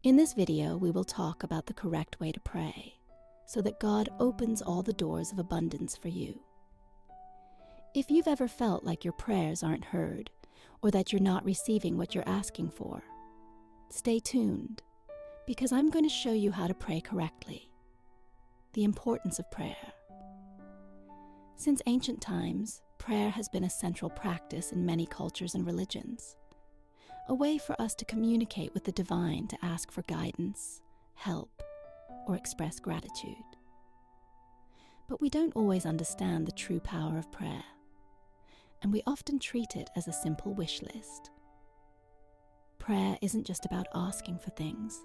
In this video, we will talk about the correct way to pray so that God opens all the doors of abundance for you. If you've ever felt like your prayers aren't heard or that you're not receiving what you're asking for, stay tuned because I'm going to show you how to pray correctly. The importance of prayer. Since ancient times, prayer has been a central practice in many cultures and religions. A way for us to communicate with the divine, to ask for guidance, help, or express gratitude. But we don't always understand the true power of prayer, and we often treat it as a simple wish list. Prayer isn't just about asking for things.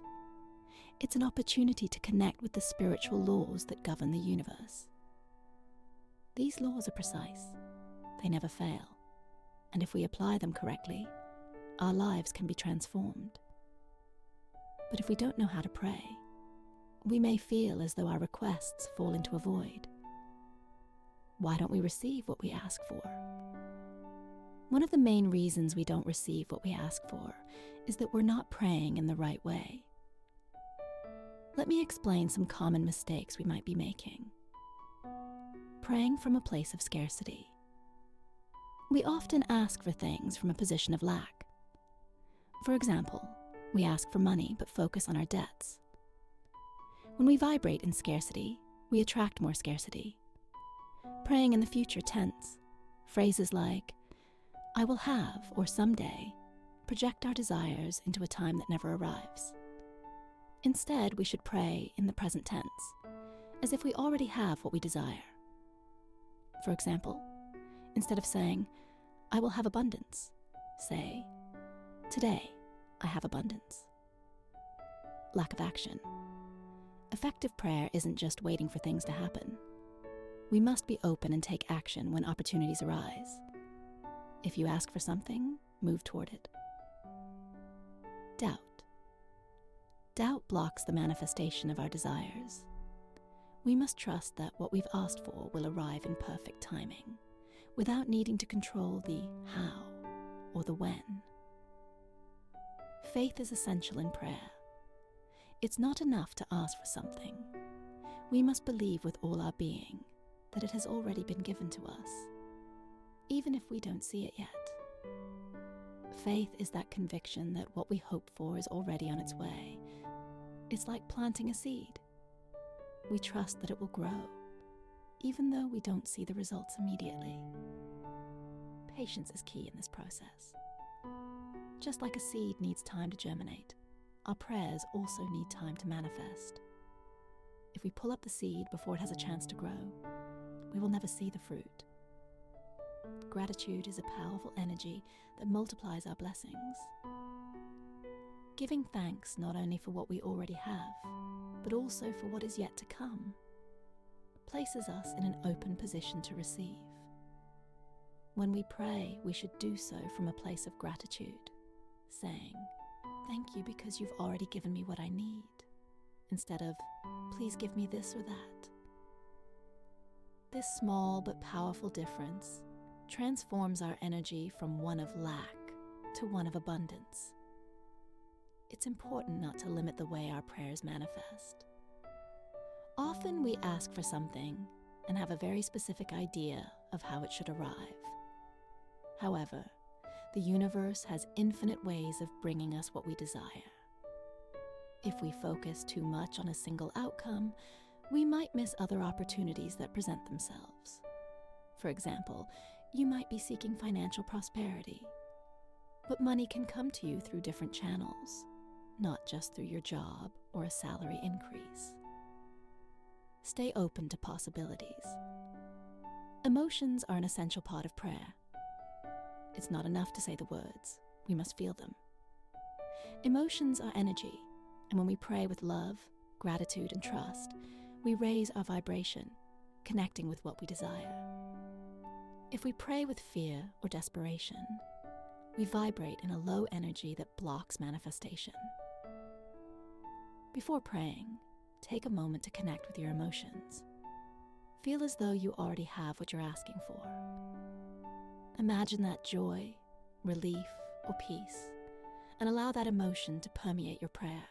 It's an opportunity to connect with the spiritual laws that govern the universe. These laws are precise. They never fail, and if we apply them correctly, our lives can be transformed. But if we don't know how to pray, we may feel as though our requests fall into a void. Why don't we receive what we ask for? One of the main reasons we don't receive what we ask for is that we're not praying in the right way. Let me explain some common mistakes we might be making. Praying from a place of scarcity. We often ask for things from a position of lack. For example, we ask for money but focus on our debts. When we vibrate in scarcity, we attract more scarcity. Praying in the future tense. Phrases like, I will have, or someday, project our desires into a time that never arrives. Instead, we should pray in the present tense, as if we already have what we desire. For example, instead of saying, I will have abundance, say, today, I have abundance. Lack of action. Effective prayer isn't just waiting for things to happen. We must be open and take action when opportunities arise. If you ask for something, move toward it. Doubt. Doubt blocks the manifestation of our desires. We must trust that what we've asked for will arrive in perfect timing, without needing to control the how or the when. Faith is essential in prayer. It's not enough to ask for something. We must believe with all our being that it has already been given to us, even if we don't see it yet. Faith is that conviction that what we hope for is already on its way. It's like planting a seed. We trust that it will grow, even though we don't see the results immediately. Patience is key in this process. Just like a seed needs time to germinate, our prayers also need time to manifest. If we pull up the seed before it has a chance to grow, we will never see the fruit. Gratitude is a powerful energy that multiplies our blessings. Giving thanks not only for what we already have, but also for what is yet to come, places us in an open position to receive. When we pray, we should do so from a place of gratitude, saying, thank you because you've already given me what I need, instead of, please give me this or that. This small but powerful difference transforms our energy from one of lack to one of abundance. It's important not to limit the way our prayers manifest. Often we ask for something and have a very specific idea of how it should arrive. However, the universe has infinite ways of bringing us what we desire. If we focus too much on a single outcome, we might miss other opportunities that present themselves. For example, you might be seeking financial prosperity, but money can come to you through different channels, not just through your job or a salary increase. Stay open to possibilities. Emotions are an essential part of prayer. It's not enough to say the words, we must feel them. Emotions are energy, and when we pray with love, gratitude, and trust, we raise our vibration, connecting with what we desire. If we pray with fear or desperation, we vibrate in a low energy that blocks manifestation. Before praying, take a moment to connect with your emotions. Feel as though you already have what you're asking for. Imagine that joy, relief, or peace, and allow that emotion to permeate your prayer.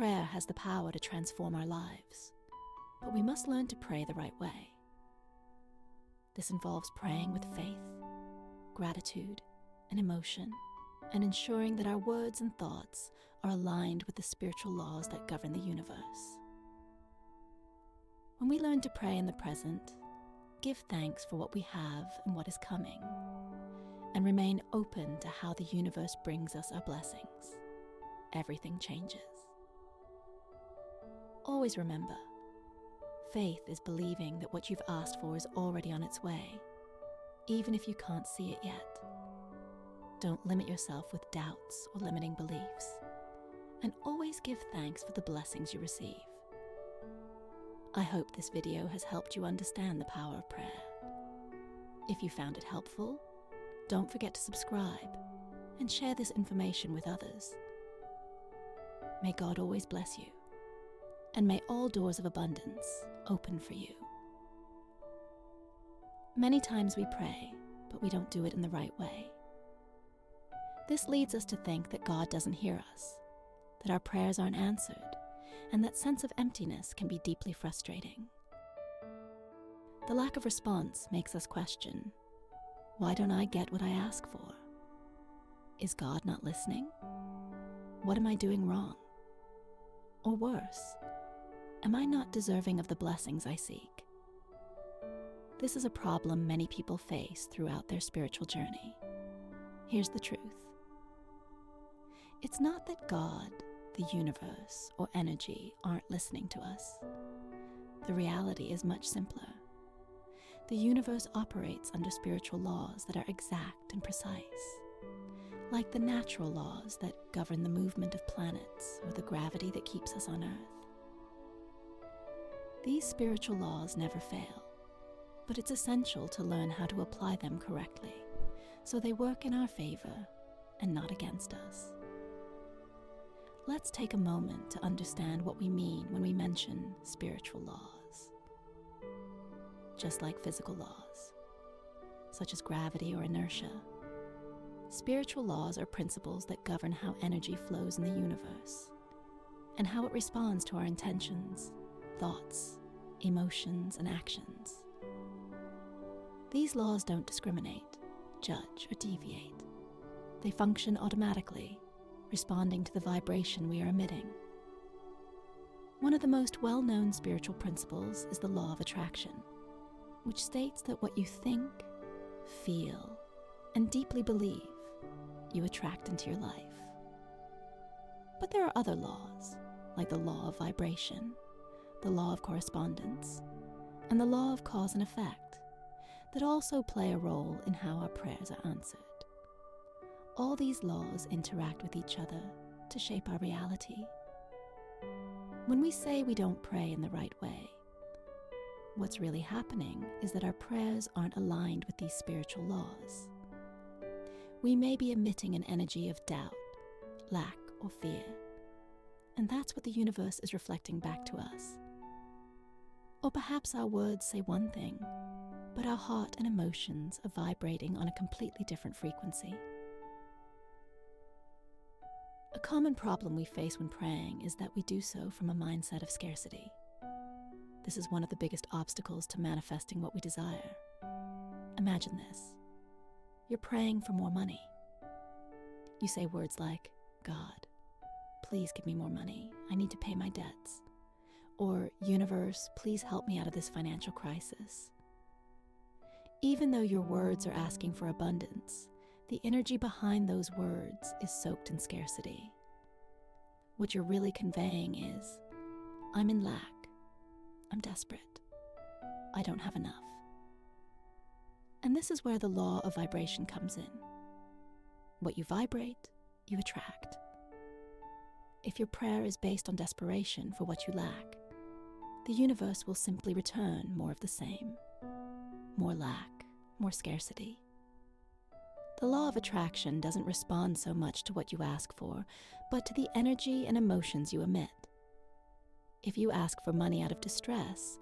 prayer has the power to transform our lives, but we must learn to pray the right way. This involves praying with faith, gratitude, and emotion, and ensuring that our words and thoughts are aligned with the spiritual laws that govern the universe. When we learn to pray in the present, give thanks for what we have and what is coming, and remain open to how the universe brings us our blessings, everything changes. Always remember, faith is believing that what you've asked for is already on its way, even if you can't see it yet. Don't limit yourself with doubts or limiting beliefs, and always give thanks for the blessings you receive. I hope this video has helped you understand the power of prayer. If you found it helpful, don't forget to subscribe and share this information with others. May God always bless you, and may all doors of abundance open for you. Many times we pray, but we don't do it in the right way. This leads us to think that God doesn't hear us, that our prayers aren't answered, and that sense of emptiness can be deeply frustrating. The lack of response makes us question, why don't I get what I ask for? Is God not listening? What am I doing wrong? Or worse, am I not deserving of the blessings I seek? This is a problem many people face throughout their spiritual journey. Here's the truth. It's not that God, the universe, or energy aren't listening to us. The reality is much simpler. The universe operates under spiritual laws that are exact and precise, like the natural laws that govern the movement of planets or the gravity that keeps us on Earth. These spiritual laws never fail, but it's essential to learn how to apply them correctly, so they work in our favor and not against us. Let's take a moment to understand what we mean when we mention spiritual laws. Just like physical laws, such as gravity or inertia, spiritual laws are principles that govern how energy flows in the universe and how it responds to our intentions, thoughts, emotions, and actions. These laws don't discriminate, judge, or deviate. They function automatically, responding to the vibration we are emitting. One of the most well-known spiritual principles is the law of attraction, which states that what you think, feel, and deeply believe, you attract into your life. But there are other laws, like the law of vibration, the law of correspondence, and the law of cause and effect, that also play a role in how our prayers are answered. All these laws interact with each other to shape our reality. When we say we don't pray in the right way, what's really happening is that our prayers aren't aligned with these spiritual laws. We may be emitting an energy of doubt, lack, or fear, and that's what the universe is reflecting back to us. Or perhaps our words say one thing, but our heart and emotions are vibrating on a completely different frequency. A common problem we face when praying is that we do so from a mindset of scarcity. This is one of the biggest obstacles to manifesting what we desire. Imagine this. You're praying for more money. You say words like, God, please give me more money. I need to pay my debts. Or, universe, please help me out of this financial crisis. Even though your words are asking for abundance, the energy behind those words is soaked in scarcity. What you're really conveying is, I'm in lack. I'm desperate. I don't have enough. And this is where the law of vibration comes in. What you vibrate, you attract. If your prayer is based on desperation for what you lack, the universe will simply return more of the same. More lack, more scarcity. The law of attraction doesn't respond so much to what you ask for, but to the energy and emotions you emit. If you ask for money out of distress,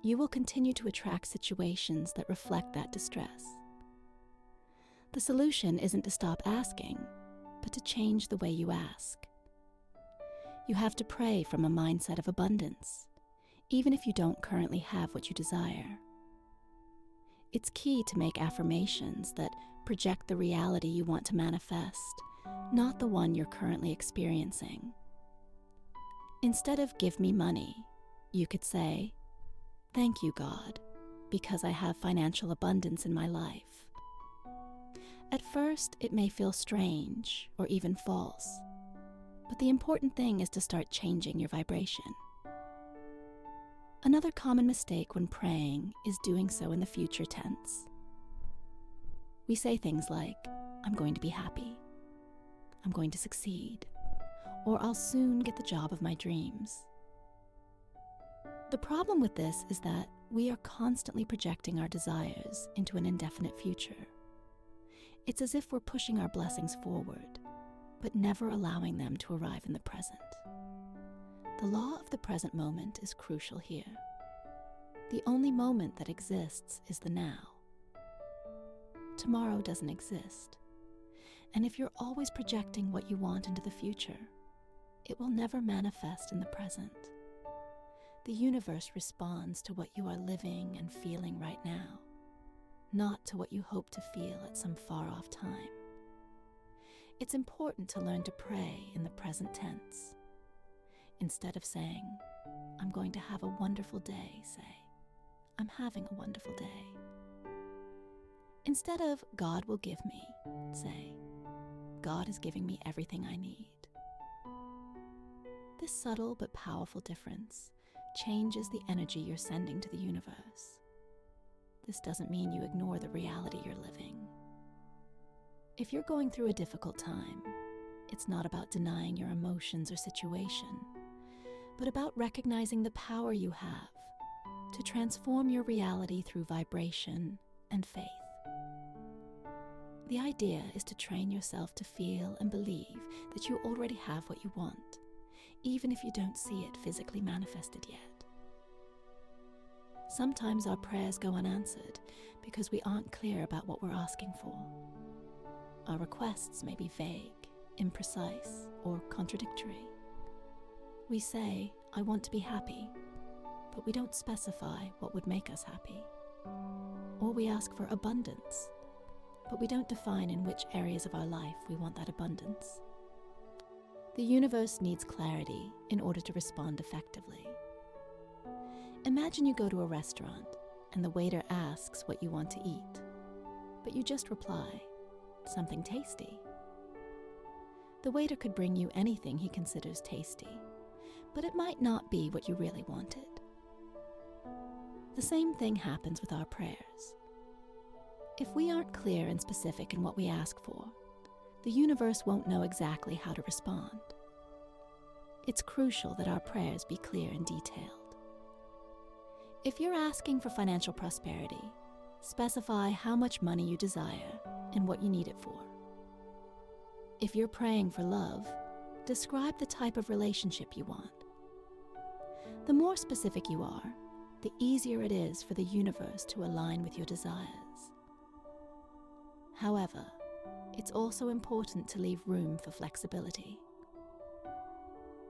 you will continue to attract situations that reflect that distress. The solution isn't to stop asking, but to change the way you ask. You have to pray from a mindset of abundance, even if you don't currently have what you desire. It's key to make affirmations that project the reality you want to manifest, not the one you're currently experiencing. Instead of "give me money," you could say, "Thank you, God, because I have financial abundance in my life." At first, it may feel strange or even false, but the important thing is to start changing your vibration. Another common mistake when praying is doing so in the future tense. We say things like, "I'm going to be happy," "I'm going to succeed," or "I'll soon get the job of my dreams." The problem with this is that we are constantly projecting our desires into an indefinite future. It's as if we're pushing our blessings forward, but never allowing them to arrive in the present. The law of the present moment is crucial here. The only moment that exists is the now. Tomorrow doesn't exist, and if you're always projecting what you want into the future, it will never manifest in the present. The universe responds to what you are living and feeling right now, not to what you hope to feel at some far-off time. It's important to learn to pray in the present tense. Instead of saying, "I'm going to have a wonderful day," say, "I'm having a wonderful day." Instead of "God will give me," say, "God is giving me everything I need." This subtle but powerful difference changes the energy you're sending to the universe. This doesn't mean you ignore the reality you're living. If you're going through a difficult time, it's not about denying your emotions or situation, but about recognizing the power you have to transform your reality through vibration and faith. The idea is to train yourself to feel and believe that you already have what you want, even if you don't see it physically manifested yet. Sometimes our prayers go unanswered because we aren't clear about what we're asking for. Our requests may be vague, imprecise, or contradictory. We say, "I want to be happy," but we don't specify what would make us happy. Or we ask for abundance, but we don't define in which areas of our life we want that abundance. The universe needs clarity in order to respond effectively. Imagine you go to a restaurant and the waiter asks what you want to eat, but you just reply, "Something tasty." The waiter could bring you anything he considers tasty, but it might not be what you really wanted. The same thing happens with our prayers. If we aren't clear and specific in what we ask for, the universe won't know exactly how to respond. It's crucial that our prayers be clear and detailed. If you're asking for financial prosperity, specify how much money you desire and what you need it for. If you're praying for love, describe the type of relationship you want. The more specific you are, the easier it is for the universe to align with your desires. However, it's also important to leave room for flexibility.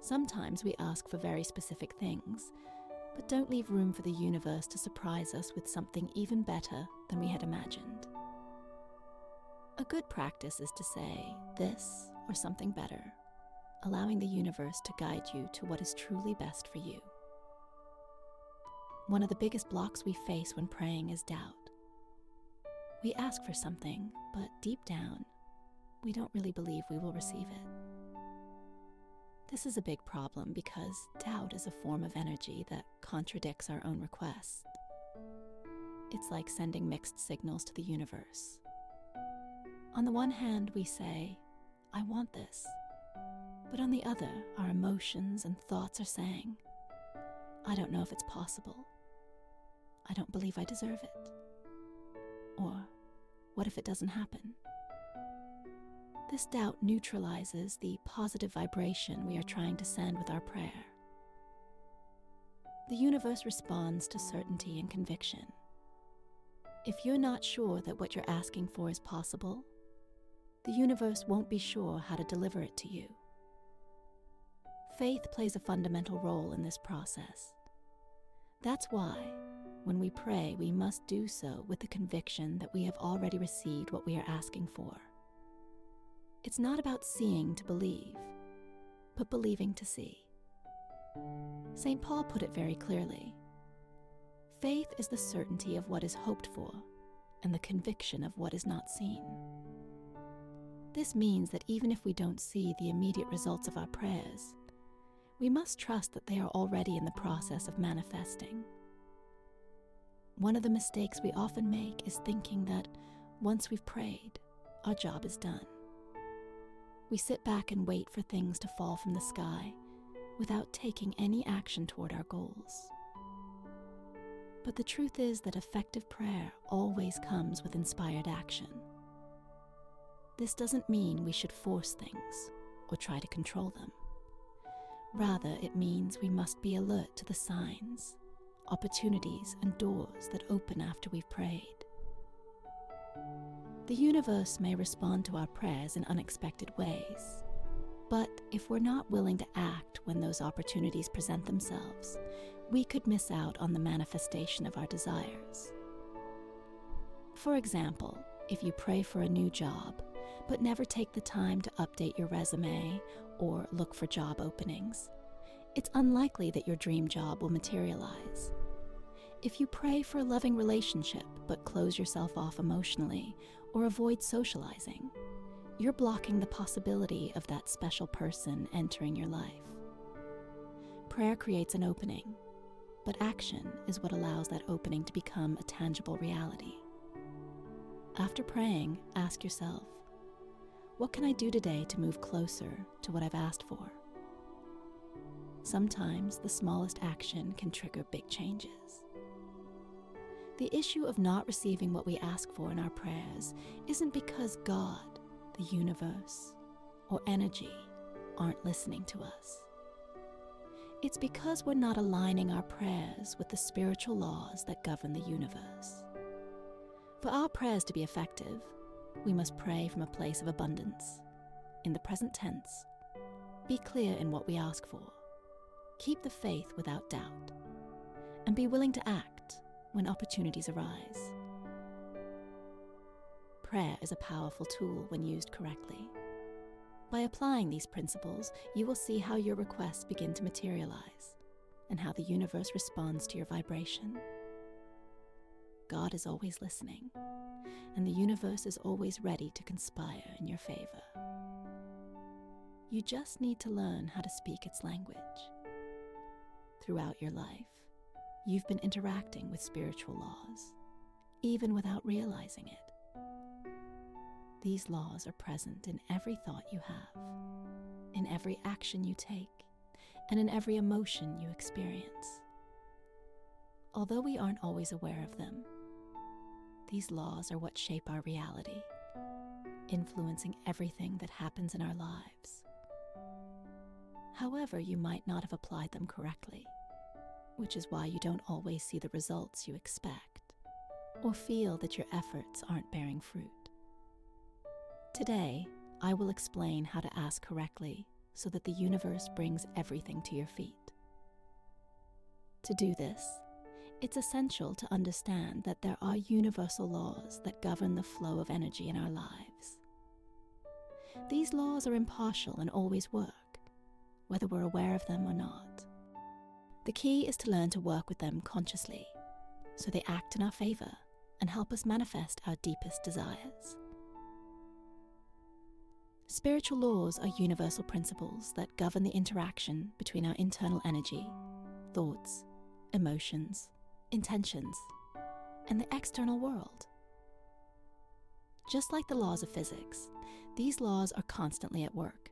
Sometimes we ask for very specific things, but don't leave room for the universe to surprise us with something even better than we had imagined. A good practice is to say "this" or "something better," allowing the universe to guide you to what is truly best for you. One of the biggest blocks we face when praying is doubt. We ask for something, but deep down, we don't really believe we will receive it. This is a big problem because doubt is a form of energy that contradicts our own requests. It's like sending mixed signals to the universe. On the one hand, we say, "I want this," but on the other, our emotions and thoughts are saying, "I don't know if it's possible. I don't believe I deserve it." Or, "What if it doesn't happen?" This doubt neutralizes the positive vibration we are trying to send with our prayer. The universe responds to certainty and conviction. If you're not sure that what you're asking for is possible, the universe won't be sure how to deliver it to you. Faith plays a fundamental role in this process. That's why, when we pray, we must do so with the conviction that we have already received what we are asking for. It's not about seeing to believe, but believing to see. St. Paul put it very clearly. Faith is the certainty of what is hoped for and the conviction of what is not seen. This means that even if we don't see the immediate results of our prayers, we must trust that they are already in the process of manifesting. One of the mistakes we often make is thinking that once we've prayed, our job is done. We sit back and wait for things to fall from the sky without taking any action toward our goals. But the truth is that effective prayer always comes with inspired action. This doesn't mean we should force things or try to control them. Rather, it means we must be alert to the signs, opportunities, and doors that open after we've prayed. The universe may respond to our prayers in unexpected ways, but if we're not willing to act when those opportunities present themselves, we could miss out on the manifestation of our desires. For example, if you pray for a new job, but never take the time to update your resume or look for job openings, it's unlikely that your dream job will materialize. If you pray for a loving relationship but close yourself off emotionally or avoid socializing, you're blocking the possibility of that special person entering your life. Prayer creates an opening, but action is what allows that opening to become a tangible reality. After praying, ask yourself, what can I do today to move closer to what I've asked for? Sometimes the smallest action can trigger big changes. The issue of not receiving what we ask for in our prayers isn't because God, the universe, or energy aren't listening to us. It's because we're not aligning our prayers with the spiritual laws that govern the universe. For our prayers to be effective, we must pray from a place of abundance, in the present tense. Be clear in what we ask for. Keep the faith without doubt, and be willing to act when opportunities arise. Prayer is a powerful tool when used correctly. By applying these principles, you will see how your requests begin to materialize and how the universe responds to your vibration. God is always listening, and the universe is always ready to conspire in your favor. You just need to learn how to speak its language. Throughout your life, you've been interacting with spiritual laws, even without realizing it. These laws are present in every thought you have, in every action you take, and in every emotion you experience. Although we aren't always aware of them, these laws are what shape our reality, influencing everything that happens in our lives. However, you might not have applied them correctly, which is why you don't always see the results you expect, or feel that your efforts aren't bearing fruit. Today, I will explain how to ask correctly so that the universe brings everything to your feet. To do this, it's essential to understand that there are universal laws that govern the flow of energy in our lives. These laws are impartial and always work, whether we're aware of them or not. The key is to learn to work with them consciously, so they act in our favor and help us manifest our deepest desires. Spiritual laws are universal principles that govern the interaction between our internal energy, thoughts, emotions, intentions, and the external world. Just like the laws of physics, these laws are constantly at work,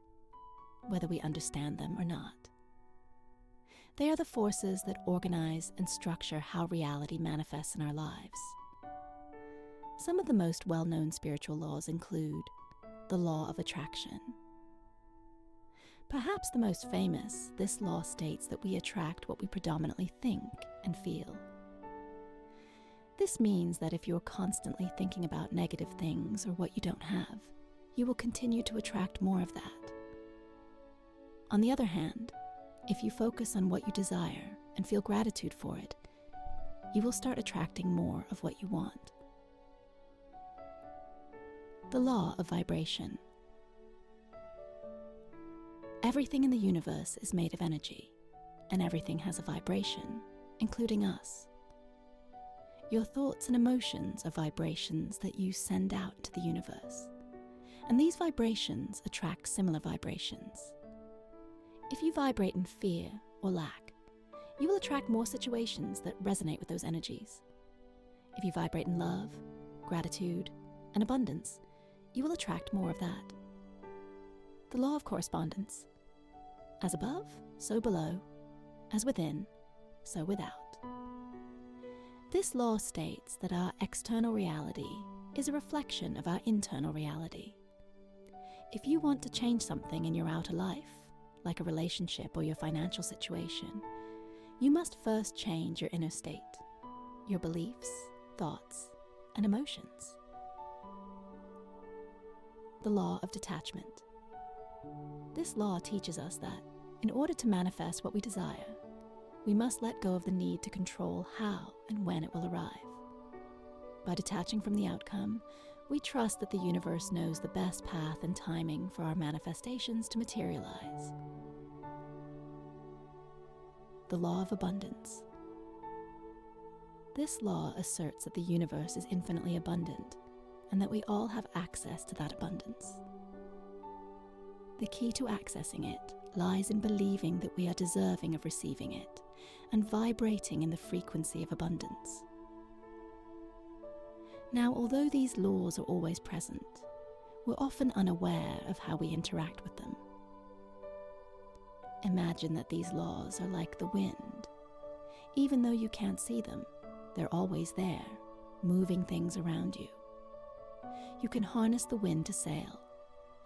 whether we understand them or not. They are the forces that organize and structure how reality manifests in our lives. Some of the most well-known spiritual laws include the law of attraction. Perhaps the most famous, this law states that we attract what we predominantly think and feel. This means that if you're constantly thinking about negative things or what you don't have, you will continue to attract more of that. On the other hand, If you focus on what you desire and feel gratitude for it, you will start attracting more of what you want. The law of vibration. Everything in the universe is made of energy, and everything has a vibration, including us. Your thoughts and emotions are vibrations that you send out to the universe, and these vibrations attract similar vibrations. If you vibrate in fear or lack, you will attract more situations that resonate with those energies. If you vibrate in love, gratitude, and abundance, you will attract more of that. The law of correspondence. As above, so below. As within, so without. This law states that our external reality is a reflection of our internal reality. If you want to change something in your outer life, like a relationship or your financial situation, you must first change your inner state, your beliefs, thoughts, and emotions. The law of detachment. This law teaches us that in order to manifest what we desire, we must let go of the need to control how and when it will arrive. By detaching from the outcome, we trust that the universe knows the best path and timing for our manifestations to materialize. The law of abundance. This law asserts that the universe is infinitely abundant and that we all have access to that abundance. The key to accessing it lies in believing that we are deserving of receiving it and vibrating in the frequency of abundance. Now, although these laws are always present, we're often unaware of how we interact with them. Imagine that these laws are like the wind. Even though you can't see them, they're always there, moving things around you. You can harness the wind to sail,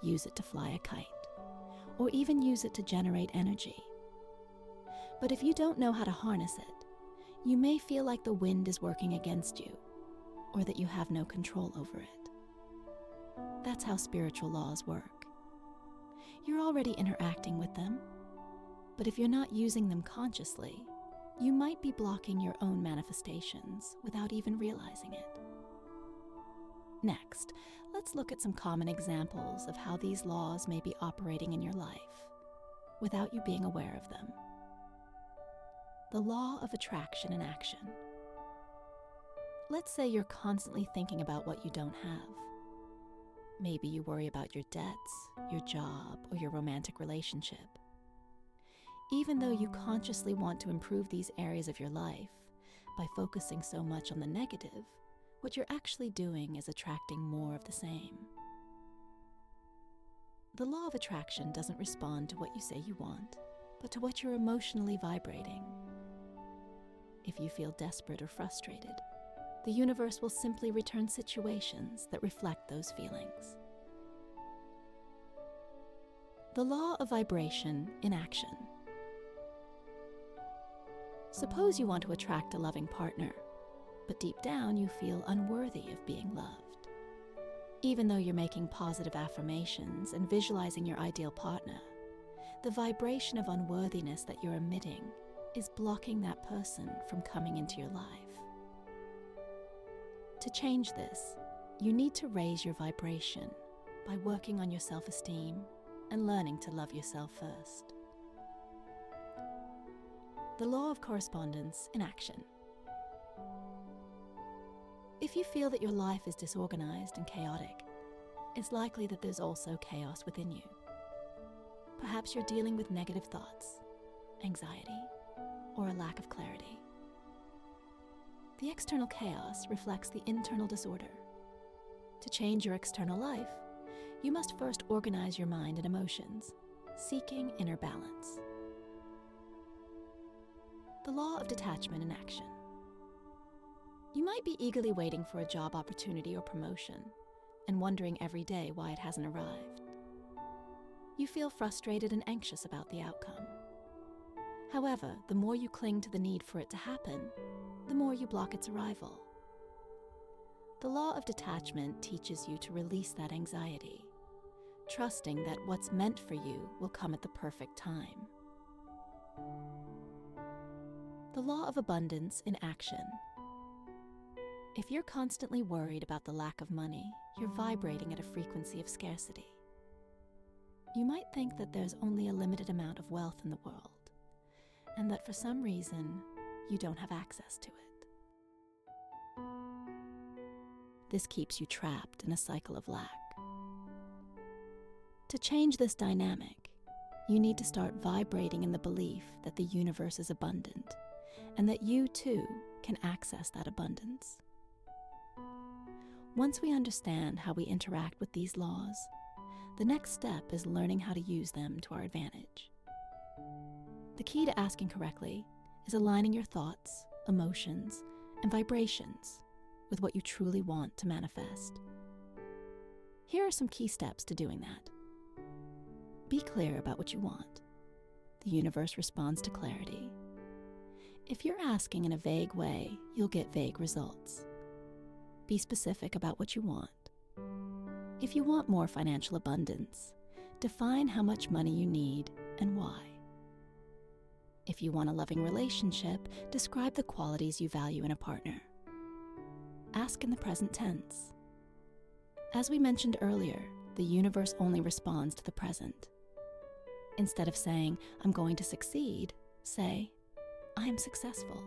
use it to fly a kite, or even use it to generate energy. But if you don't know how to harness it, you may feel like the wind is working against you, or that you have no control over it. That's how spiritual laws work. You're already interacting with them, but if you're not using them consciously, you might be blocking your own manifestations without even realizing it. Next, let's look at some common examples of how these laws may be operating in your life without you being aware of them. The law of attraction in action. Let's say you're constantly thinking about what you don't have. Maybe you worry about your debts, your job, or your romantic relationship. Even though you consciously want to improve these areas of your life by focusing so much on the negative, what you're actually doing is attracting more of the same. The law of attraction doesn't respond to what you say you want, but to what you're emotionally vibrating. If you feel desperate or frustrated, the universe will simply return situations that reflect those feelings. The law of vibration in action. Suppose you want to attract a loving partner, but deep down you feel unworthy of being loved. Even though you're making positive affirmations and visualizing your ideal partner, the vibration of unworthiness that you're emitting is blocking that person from coming into your life. To change this, you need to raise your vibration by working on your self-esteem and learning to love yourself first. The law of correspondence in action. If you feel that your life is disorganized and chaotic, it's likely that there's also chaos within you. Perhaps you're dealing with negative thoughts, anxiety, or a lack of clarity. The external chaos reflects the internal disorder. To change your external life, you must first organize your mind and emotions, seeking inner balance. The law of detachment in action. You might be eagerly waiting for a job opportunity or promotion and wondering every day why it hasn't arrived. You feel frustrated and anxious about the outcome. However, the more you cling to the need for it to happen, the more you block its arrival. The law of detachment teaches you to release that anxiety, trusting that what's meant for you will come at the perfect time. The law of abundance in action. If you're constantly worried about the lack of money, you're vibrating at a frequency of scarcity. You might think that there's only a limited amount of wealth in the world, and that for some reason, you don't have access to it. This keeps you trapped in a cycle of lack. To change this dynamic, you need to start vibrating in the belief that the universe is abundant, and that you too can access that abundance. Once we understand how we interact with these laws, the next step is learning how to use them to our advantage. The key to asking correctly is aligning your thoughts, emotions, and vibrations with what you truly want to manifest. Here are some key steps to doing that. Be clear about what you want. The universe responds to clarity. If you're asking in a vague way, you'll get vague results. Be specific about what you want. If you want more financial abundance, define how much money you need and why. If you want a loving relationship, describe the qualities you value in a partner. Ask in the present tense. As we mentioned earlier, the universe only responds to the present. Instead of saying, "I'm going to succeed," say, "I am successful."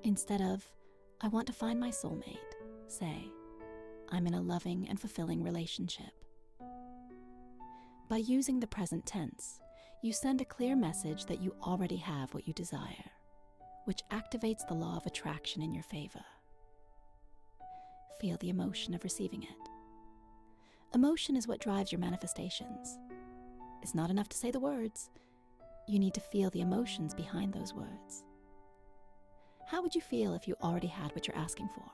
Instead of, "I want to find my soulmate," say, "I'm in a loving and fulfilling relationship." By using the present tense, you send a clear message that you already have what you desire, which activates the law of attraction in your favor. Feel the emotion of receiving it. Emotion is what drives your manifestations. It's not enough to say the words. You need to feel the emotions behind those words. How would you feel if you already had what you're asking for?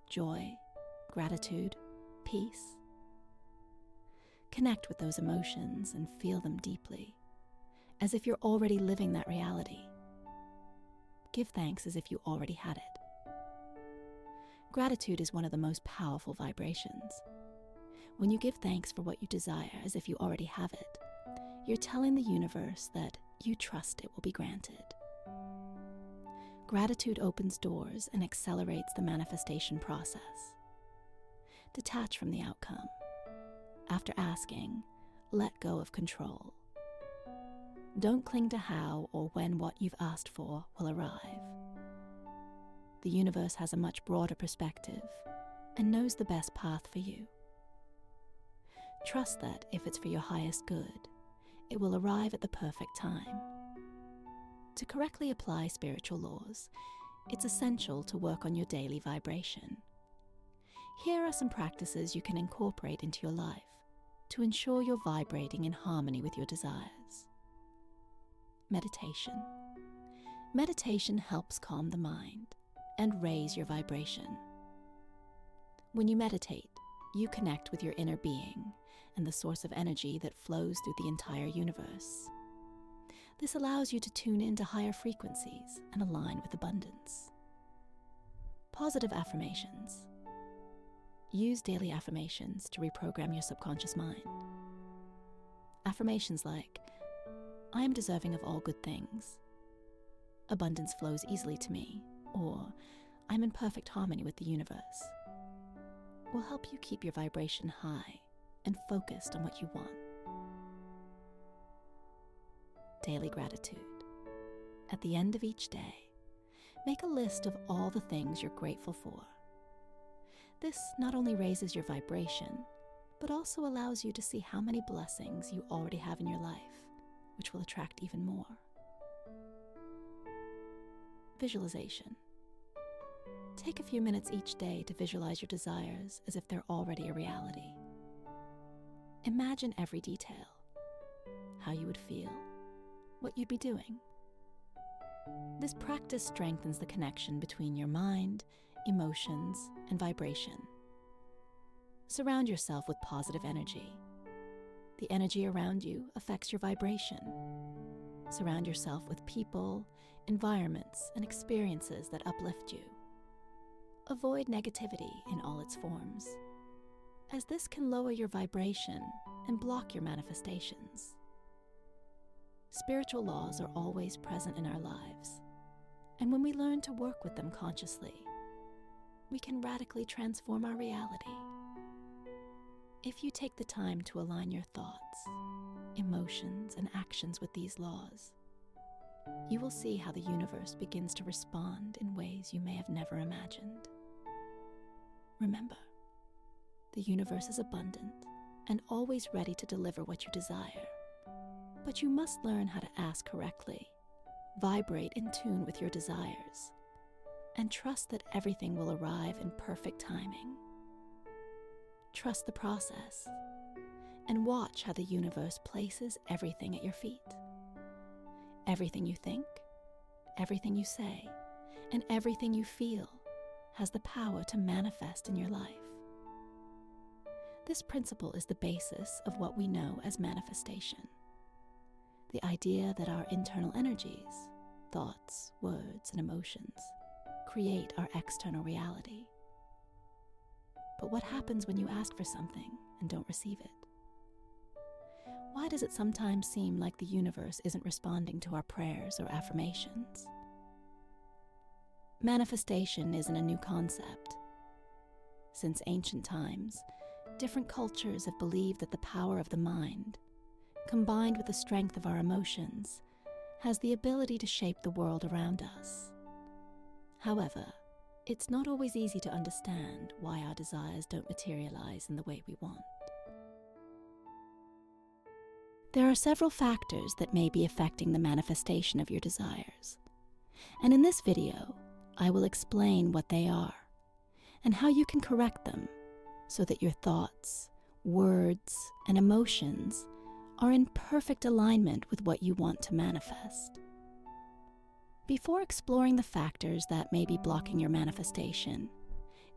Joy, gratitude, peace. Connect with those emotions and feel them deeply, as if you're already living that reality. Give thanks as if you already had it. Gratitude is one of the most powerful vibrations. When you give thanks for what you desire as if you already have it, you're telling the universe that you trust it will be granted. Gratitude opens doors and accelerates the manifestation process. Detach from the outcome. After asking, let go of control. Don't cling to how or when what you've asked for will arrive. The universe has a much broader perspective and knows the best path for you. Trust that if it's for your highest good, it will arrive at the perfect time. To correctly apply spiritual laws, it's essential to work on your daily vibration. Here are some practices you can incorporate into your life to ensure you're vibrating in harmony with your desires. Meditation. Meditation helps calm the mind and raise your vibration. When you meditate, you connect with your inner being and the source of energy that flows through the entire universe. This allows you to tune into higher frequencies and align with abundance. Positive affirmations. Use daily affirmations to reprogram your subconscious mind. Affirmations like, "I am deserving of all good things," "Abundance flows easily to me," or "I'm in perfect harmony with the universe," will help you keep your vibration high and focused on what you want. Daily gratitude. At the end of each day, make a list of all the things you're grateful for. This not only raises your vibration, but also allows you to see how many blessings you already have in your life, which will attract even more. Visualization. Take a few minutes each day to visualize your desires as if they're already a reality. Imagine every detail, how you would feel, what you'd be doing. This practice strengthens the connection between your mind, emotions, and vibration. Surround yourself with positive energy. The energy around you affects your vibration. Surround yourself with people, environments, and experiences that uplift you. Avoid negativity in all its forms, as this can lower your vibration and block your manifestations. Spiritual laws are always present in our lives, and when we learn to work with them consciously, we can radically transform our reality. If you take the time to align your thoughts, emotions, and actions with these laws, you will see how the universe begins to respond in ways you may have never imagined. Remember, the universe is abundant and always ready to deliver what you desire. But you must learn how to ask correctly, vibrate in tune with your desires, and trust that everything will arrive in perfect timing. Trust the process and watch how the universe places everything at your feet. Everything you think, everything you say, and everything you feel has the power to manifest in your life. This principle is the basis of what we know as manifestation. The idea that our internal energies, thoughts, words, and emotions create our external reality. But what happens when you ask for something and don't receive it? Why does it sometimes seem like the universe isn't responding to our prayers or affirmations? Manifestation isn't a new concept. Since ancient times, different cultures have believed that the power of the mind, combined with the strength of our emotions, has the ability to shape the world around us. However, it's not always easy to understand why our desires don't materialize in the way we want. There are several factors that may be affecting the manifestation of your desires, and in this video, I will explain what they are and how you can correct them so that your thoughts, words, and emotions are in perfect alignment with what you want to manifest. Before exploring the factors that may be blocking your manifestation,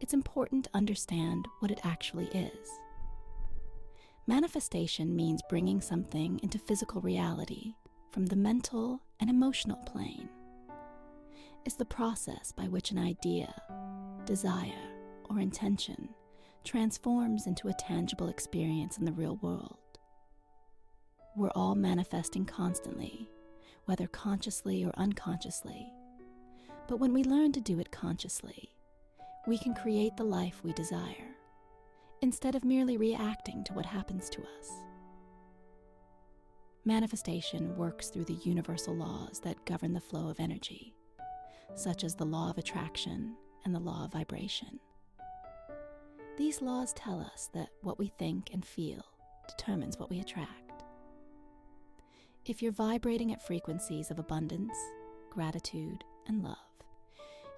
it's important to understand what it actually is. Manifestation means bringing something into physical reality from the mental and emotional plane. It's the process by which an idea, desire, or intention transforms into a tangible experience in the real world. We're all manifesting constantly, whether consciously or unconsciously. But when we learn to do it consciously, we can create the life we desire, instead of merely reacting to what happens to us. Manifestation works through the universal laws that govern the flow of energy, such as the law of attraction and the law of vibration. These laws tell us that what we think and feel determines what we attract. If you're vibrating at frequencies of abundance, gratitude, and love,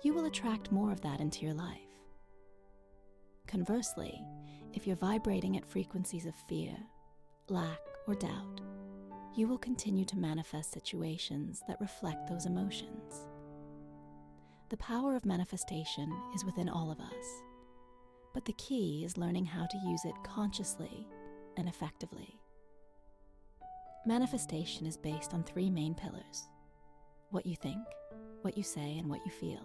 you will attract more of that into your life. Conversely, if you're vibrating at frequencies of fear, lack, or doubt, you will continue to manifest situations that reflect those emotions. The power of manifestation is within all of us, but the key is learning how to use it consciously and effectively. Manifestation is based on three main pillars: what you think, what you say, and what you feel.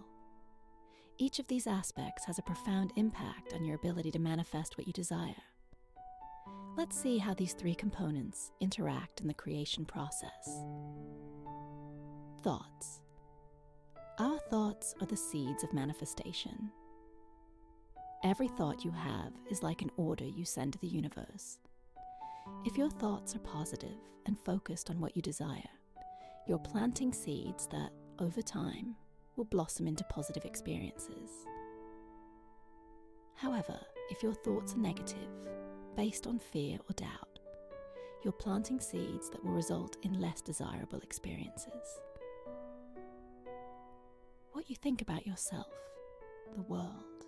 Each of these aspects has a profound impact on your ability to manifest what you desire. Let's see how these three components interact in the creation process. Thoughts. Our thoughts are the seeds of manifestation. Every thought you have is like an order you send to the universe. If your thoughts are positive and focused on what you desire, you're planting seeds that, over time, will blossom into positive experiences. However, if your thoughts are negative, based on fear or doubt, you're planting seeds that will result in less desirable experiences. What you think about yourself, the world,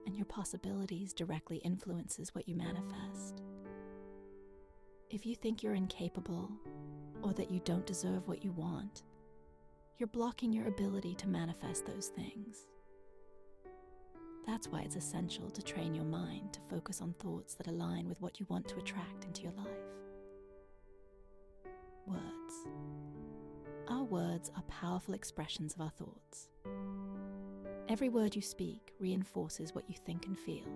and your possibilities directly influences what you manifest. If you think you're incapable, or that you don't deserve what you want, you're blocking your ability to manifest those things. That's why it's essential to train your mind to focus on thoughts that align with what you want to attract into your life. Words. Our words are powerful expressions of our thoughts. Every word you speak reinforces what you think and feel,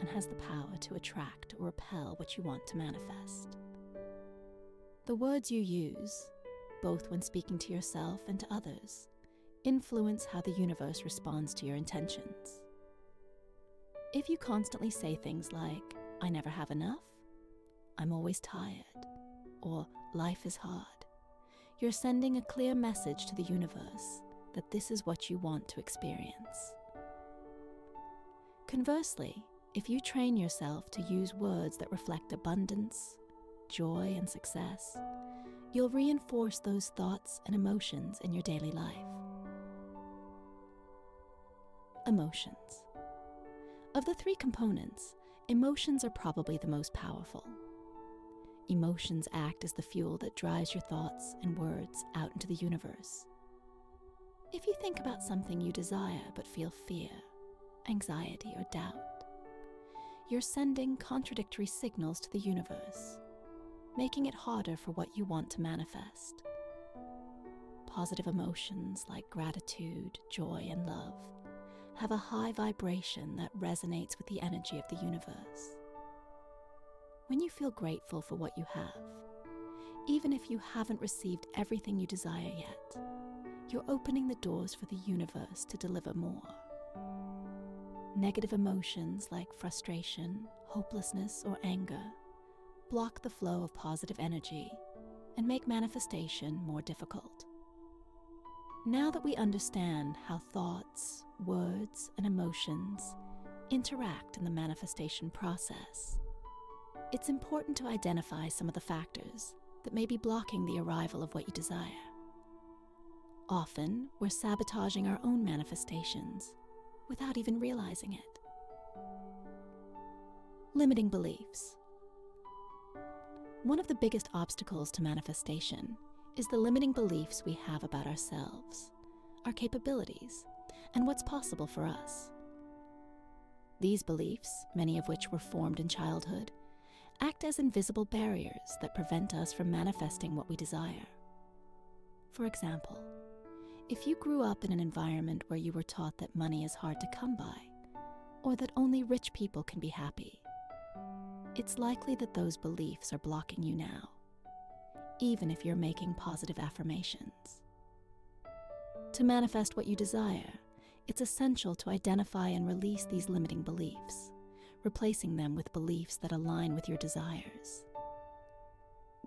and has the power to attract or repel what you want to manifest. The words you use, both when speaking to yourself and to others, influence how the universe responds to your intentions. If you constantly say things like, "I never have enough," "I'm always tired," or "life is hard," you're sending a clear message to the universe that this is what you want to experience. Conversely, if you train yourself to use words that reflect abundance, joy, and success, you'll reinforce those thoughts and emotions in your daily life. Emotions. Of the three components, emotions are probably the most powerful. Emotions act as the fuel that drives your thoughts and words out into the universe. If you think about something you desire but feel fear, anxiety, or doubt, you're sending contradictory signals to the universe, making it harder for what you want to manifest. Positive emotions like gratitude, joy, and love have a high vibration that resonates with the energy of the universe. When you feel grateful for what you have, even if you haven't received everything you desire yet, you're opening the doors for the universe to deliver more. Negative emotions like frustration, hopelessness, or anger block the flow of positive energy and make manifestation more difficult. Now that we understand how thoughts, words, and emotions interact in the manifestation process, it's important to identify some of the factors that may be blocking the arrival of what you desire. Often, we're sabotaging our own manifestations without even realizing it. Limiting beliefs. One of the biggest obstacles to manifestation is the limiting beliefs we have about ourselves, our capabilities, and what's possible for us. These beliefs, many of which were formed in childhood, act as invisible barriers that prevent us from manifesting what we desire. For example, if you grew up in an environment where you were taught that money is hard to come by, or that only rich people can be happy, it's likely that those beliefs are blocking you now, even if you're making positive affirmations. To manifest what you desire, it's essential to identify and release these limiting beliefs, replacing them with beliefs that align with your desires.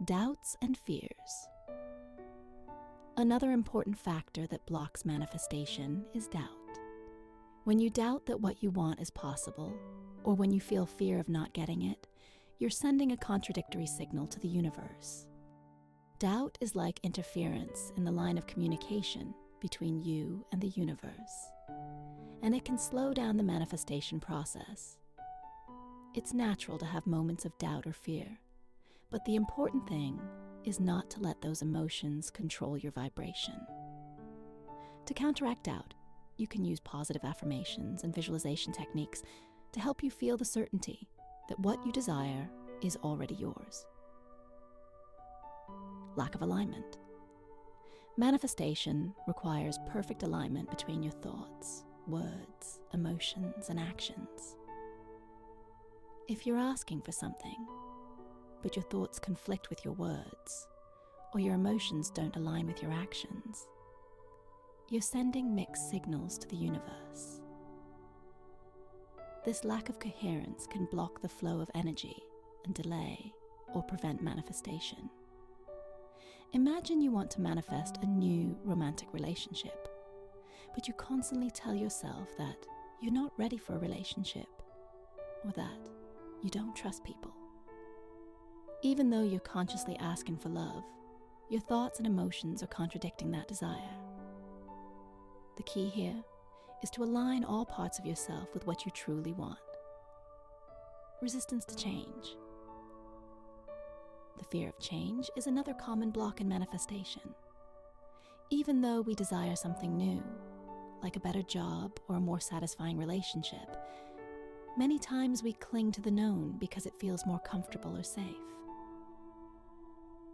Doubts and fears. Another important factor that blocks manifestation is doubt. When you doubt that what you want is possible, or when you feel fear of not getting it, you're sending a contradictory signal to the universe. Doubt is like interference in the line of communication between you and the universe, and it can slow down the manifestation process. It's natural to have moments of doubt or fear, but the important thing is not to let those emotions control your vibration. To counteract doubt, you can use positive affirmations and visualization techniques to help you feel the certainty that what you desire is already yours. Lack of alignment. Manifestation requires perfect alignment between your thoughts, words, emotions, and actions. If you're asking for something, but your thoughts conflict with your words, or your emotions don't align with your actions, you're sending mixed signals to the universe. This lack of coherence can block the flow of energy and delay or prevent manifestation. Imagine you want to manifest a new romantic relationship, but you constantly tell yourself that you're not ready for a relationship, or that you don't trust people. Even though you're consciously asking for love, your thoughts and emotions are contradicting that desire. The key here is to align all parts of yourself with what you truly want. Resistance to change. The fear of change is another common block in manifestation. Even though we desire something new, like a better job or a more satisfying relationship, many times we cling to the known because it feels more comfortable or safe.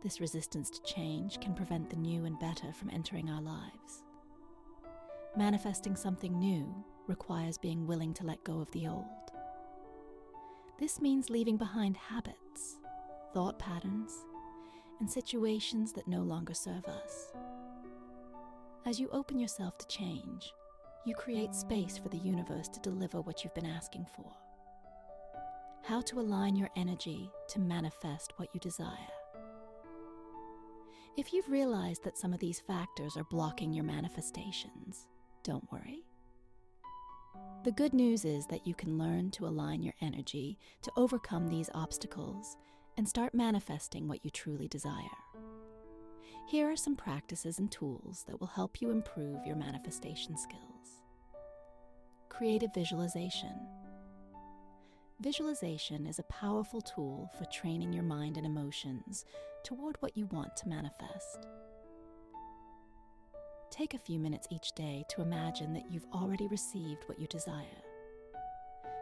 This resistance to change can prevent the new and better from entering our lives. Manifesting something new requires being willing to let go of the old. This means leaving behind habits, thought patterns, and situations that no longer serve us. As you open yourself to change, you create space for the universe to deliver what you've been asking for. How to align your energy to manifest what you desire. If you've realized that some of these factors are blocking your manifestations, don't worry. The good news is that you can learn to align your energy to overcome these obstacles and start manifesting what you truly desire. Here are some practices and tools that will help you improve your manifestation skills. Creative visualization. Visualization is a powerful tool for training your mind and emotions toward what you want to manifest. Take a few minutes each day to imagine that you've already received what you desire.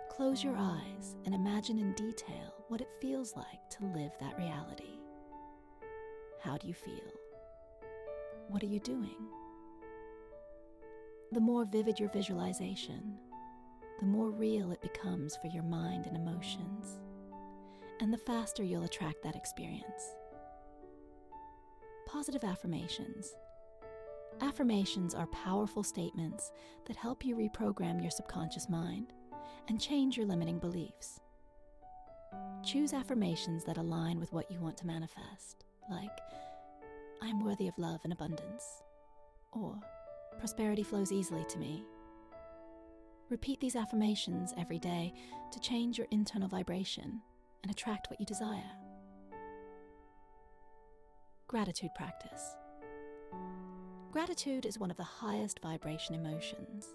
Close your eyes and imagine in detail what it feels like to live that reality. How do you feel? What are you doing? The more vivid your visualization, the more real it becomes for your mind and emotions, and the faster you'll attract that experience. Positive affirmations. Affirmations are powerful statements that help you reprogram your subconscious mind and change your limiting beliefs. Choose affirmations that align with what you want to manifest, like, "I'm worthy of love and abundance," or "Prosperity flows easily to me." Repeat these affirmations every day to change your internal vibration and attract what you desire. Gratitude practice. Gratitude is one of the highest vibration emotions.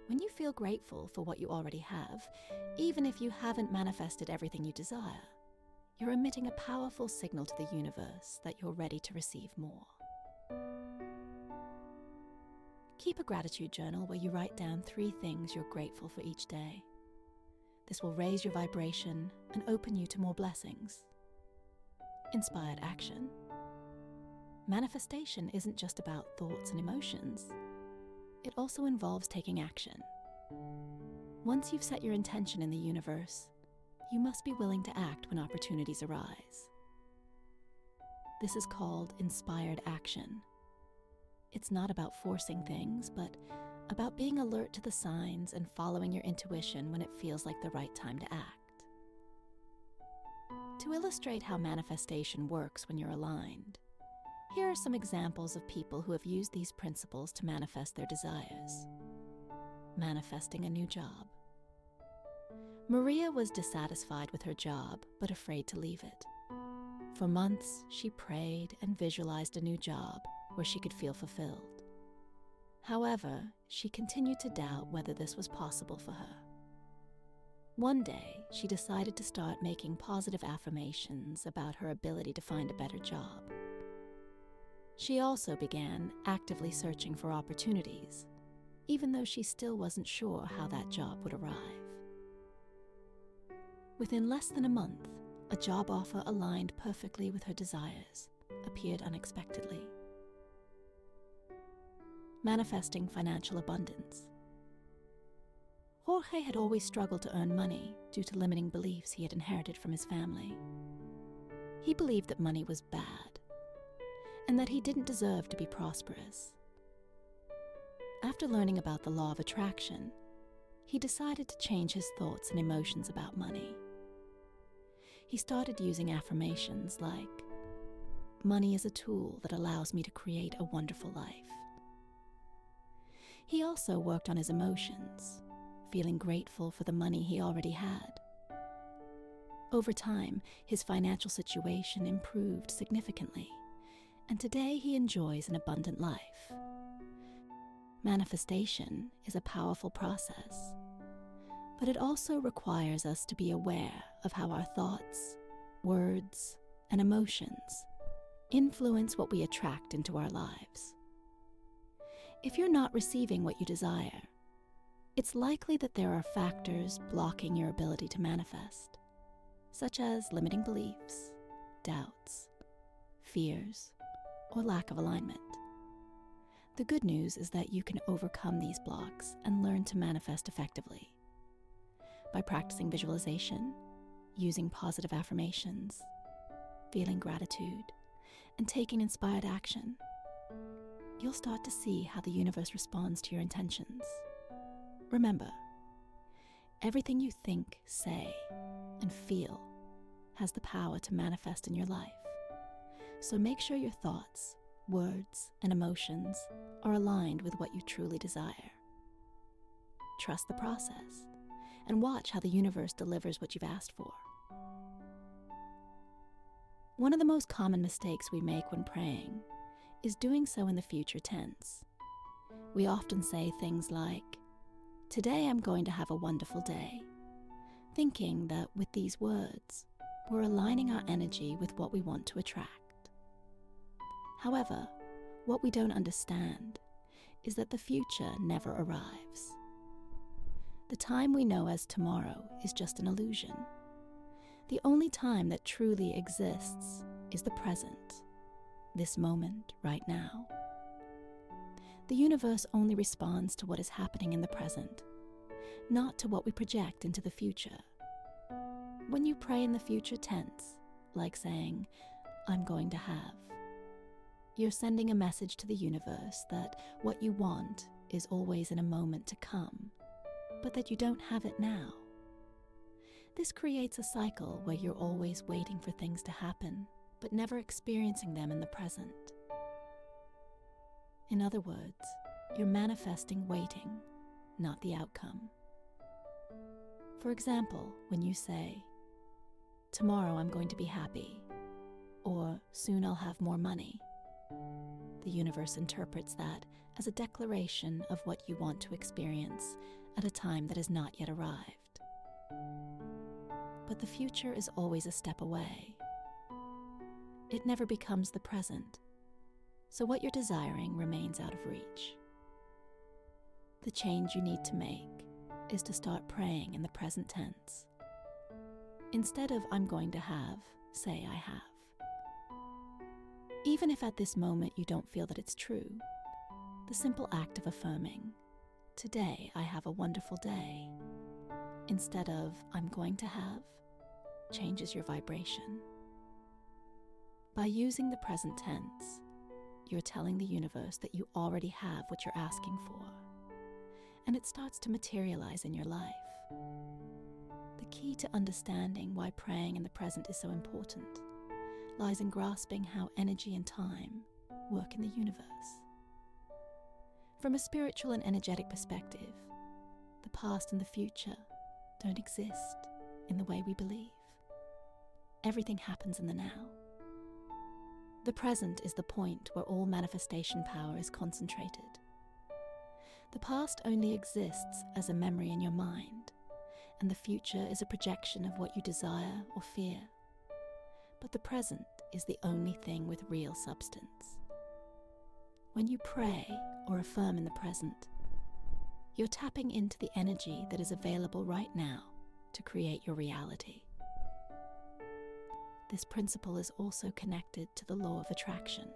When you feel grateful for what you already have, even if you haven't manifested everything you desire, you're emitting a powerful signal to the universe that you're ready to receive more. Keep a gratitude journal where you write down 3 things you're grateful for each day. This will raise your vibration and open you to more blessings. Inspired action. Manifestation isn't just about thoughts and emotions. It also involves taking action. Once you've set your intention in the universe, you must be willing to act when opportunities arise. This is called inspired action. It's not about forcing things, but about being alert to the signs and following your intuition when it feels like the right time to act. To illustrate how manifestation works when you're aligned, here are some examples of people who have used these principles to manifest their desires. Manifesting a new job. Maria was dissatisfied with her job, but afraid to leave it. For months, she prayed and visualized a new job where she could feel fulfilled. However, she continued to doubt whether this was possible for her. One day, she decided to start making positive affirmations about her ability to find a better job. She also began actively searching for opportunities, even though she still wasn't sure how that job would arrive. Within less than a month, a job offer aligned perfectly with her desires appeared unexpectedly. Manifesting financial abundance. Jorge had always struggled to earn money due to limiting beliefs he had inherited from his family. He believed that money was bad, and that he didn't deserve to be prosperous. After learning about the law of attraction, he decided to change his thoughts and emotions about money. He started using affirmations like, "Money is a tool that allows me to create a wonderful life." He also worked on his emotions, feeling grateful for the money he already had. Over time, his financial situation improved significantly, and today he enjoys an abundant life. Manifestation is a powerful process, but it also requires us to be aware of how our thoughts, words, and emotions influence what we attract into our lives. If you're not receiving what you desire, it's likely that there are factors blocking your ability to manifest, such as limiting beliefs, doubts, fears, or lack of alignment. The good news is that you can overcome these blocks and learn to manifest effectively. By practicing visualization, using positive affirmations, feeling gratitude, and taking inspired action, you'll start to see how the universe responds to your intentions. Remember, everything you think, say, and feel has the power to manifest in your life. So make sure your thoughts, words, and emotions are aligned with what you truly desire. Trust the process and watch how the universe delivers what you've asked for. One of the most common mistakes we make when praying is doing so in the future tense. We often say things like, "Today I'm going to have a wonderful day," thinking that with these words, we're aligning our energy with what we want to attract. However, what we don't understand is that the future never arrives. The time we know as tomorrow is just an illusion. The only time that truly exists is the present, this moment right now. The universe only responds to what is happening in the present, not to what we project into the future. When you pray in the future tense, like saying, "I'm going to have," you're sending a message to the universe that what you want is always in a moment to come, but that you don't have it now. This creates a cycle where you're always waiting for things to happen, but never experiencing them in the present. In other words, you're manifesting waiting, not the outcome. For example, when you say, "Tomorrow I'm going to be happy," or "Soon I'll have more money," the universe interprets that as a declaration of what you want to experience at a time that has not yet arrived. But the future is always a step away. It never becomes the present, so what you're desiring remains out of reach. The change you need to make is to start praying in the present tense. Instead of "I'm going to have," say "I have." Even if at this moment you don't feel that it's true, the simple act of affirming, "Today I have a wonderful day," instead of "I'm going to have," changes your vibration. By using the present tense, you're telling the universe that you already have what you're asking for, and it starts to materialize in your life. The key to understanding why praying in the present is so important lies in grasping how energy and time work in the universe. From a spiritual and energetic perspective, the past and the future don't exist in the way we believe. Everything happens in the now. The present is the point where all manifestation power is concentrated. The past only exists as a memory in your mind, and the future is a projection of what you desire or fear. But the present is the only thing with real substance. When you pray or affirm in the present, you're tapping into the energy that is available right now to create your reality. This principle is also connected to the law of attraction,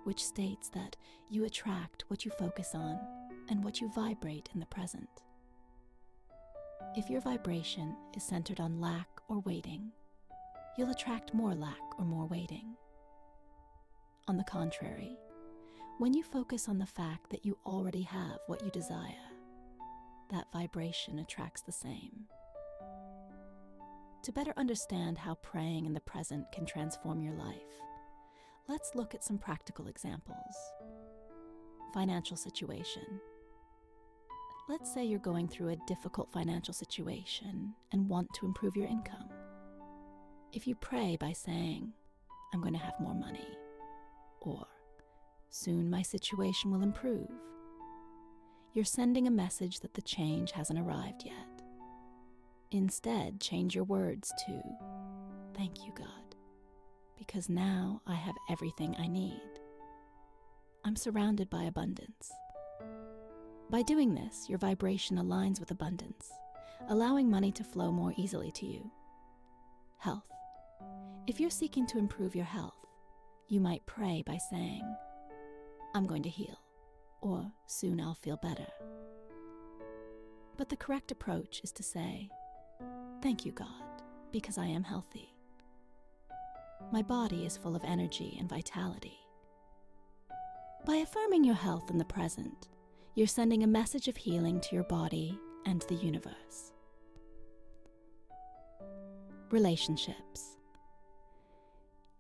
which states that you attract what you focus on and what you vibrate in the present. If your vibration is centered on lack or waiting, you'll attract more lack or more waiting. On the contrary, when you focus on the fact that you already have what you desire, that vibration attracts the same. To better understand how praying in the present can transform your life, let's look at some practical examples. Financial situation. Let's say you're going through a difficult financial situation and want to improve your income. If you pray by saying, "I'm going to have more money," or "Soon my situation will improve," you're sending a message that the change hasn't arrived yet. Instead, change your words to, "Thank you, God, because now I have everything I need. I'm surrounded by abundance." By doing this, your vibration aligns with abundance, allowing money to flow more easily to you. Health. If you're seeking to improve your health, you might pray by saying, "I'm going to heal," or "Soon I'll feel better." But the correct approach is to say, "Thank you, God, because I am healthy." My body is full of energy and vitality. By affirming your health in the present, you're sending a message of healing to your body and the universe. Relationships.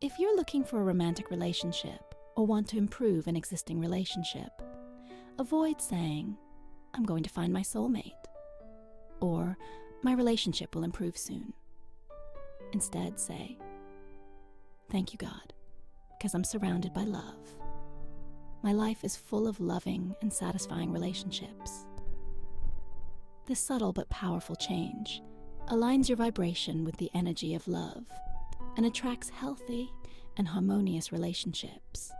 If you're looking for a romantic relationship or want to improve an existing relationship, avoid saying, "I'm going to find my soulmate," or "My relationship will improve soon." Instead, say, "Thank you, God, because I'm surrounded by love. My life is full of loving and satisfying relationships." This subtle but powerful change aligns your vibration with the energy of love and attracts healthy and harmonious relationships.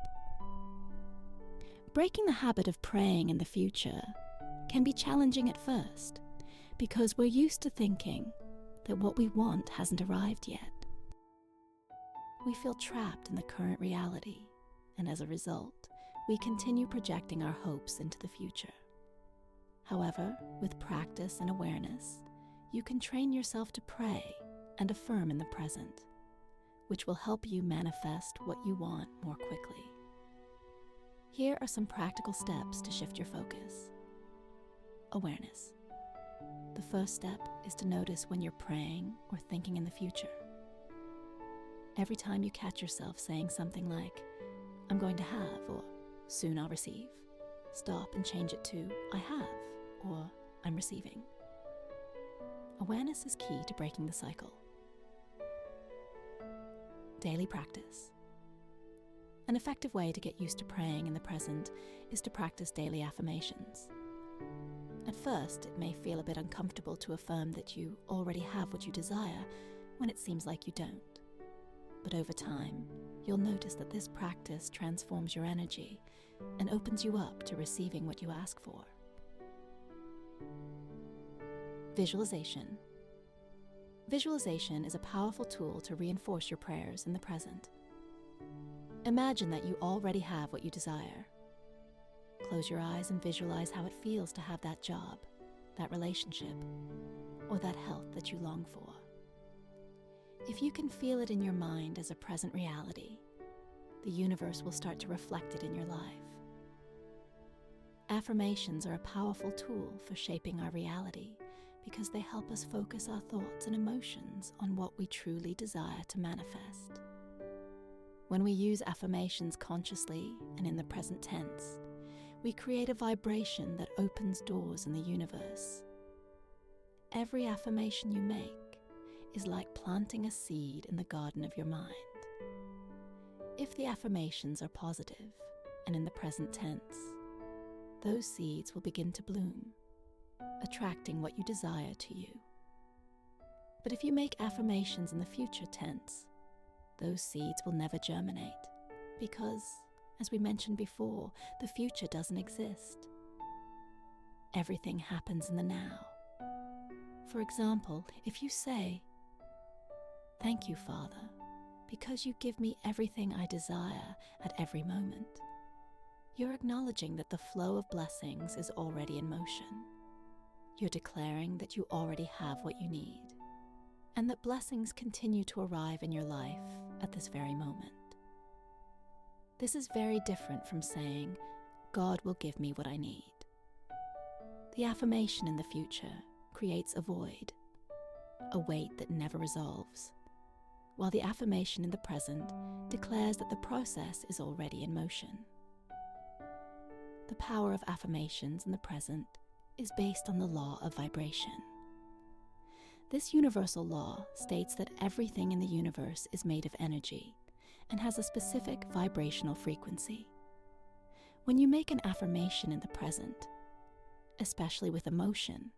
Breaking the habit of praying in the future can be challenging at first because we're used to thinking that what we want hasn't arrived yet. We feel trapped in the current reality, and as a result, we continue projecting our hopes into the future. However, with practice and awareness, you can train yourself to pray and affirm in the present, which will help you manifest what you want more quickly. Here are some practical steps to shift your focus. Awareness. The first step is to notice when you're praying or thinking in the future. Every time you catch yourself saying something like, "I'm going to have," or "soon I'll receive," stop and change it to "I have," or "I'm receiving." Awareness is key to breaking the cycle. Daily practice. An effective way to get used to praying in the present is to practice daily affirmations. At first, it may feel a bit uncomfortable to affirm that you already have what you desire when it seems like you don't. But over time, you'll notice that this practice transforms your energy and opens you up to receiving what you ask for. Visualization. Visualization is a powerful tool to reinforce your prayers in the present. Imagine that you already have what you desire. Close your eyes and visualize how it feels to have that job, that relationship, or that health that you long for. If you can feel it in your mind as a present reality, the universe will start to reflect it in your life. Affirmations are a powerful tool for shaping our reality because they help us focus our thoughts and emotions on what we truly desire to manifest. When we use affirmations consciously and in the present tense, we create a vibration that opens doors in the universe. Every affirmation you make is like planting a seed in the garden of your mind. If the affirmations are positive and in the present tense, those seeds will begin to bloom, attracting what you desire to you. But if you make affirmations in the future tense, those seeds will never germinate because, as we mentioned before, the future doesn't exist. Everything happens in the now. For example, if you say, "Thank you, Father, because you give me everything I desire at every moment," you're acknowledging that the flow of blessings is already in motion. You're declaring that you already have what you need, and that blessings continue to arrive in your life at this very moment. This is very different from saying, "God will give me what I need." The affirmation in the future creates a void, a weight that never resolves, while the affirmation in the present declares that the process is already in motion. The power of affirmations in the present is based on the law of vibration. This universal law states that everything in the universe is made of energy and has a specific vibrational frequency. When you make an affirmation in the present, especially with emotion,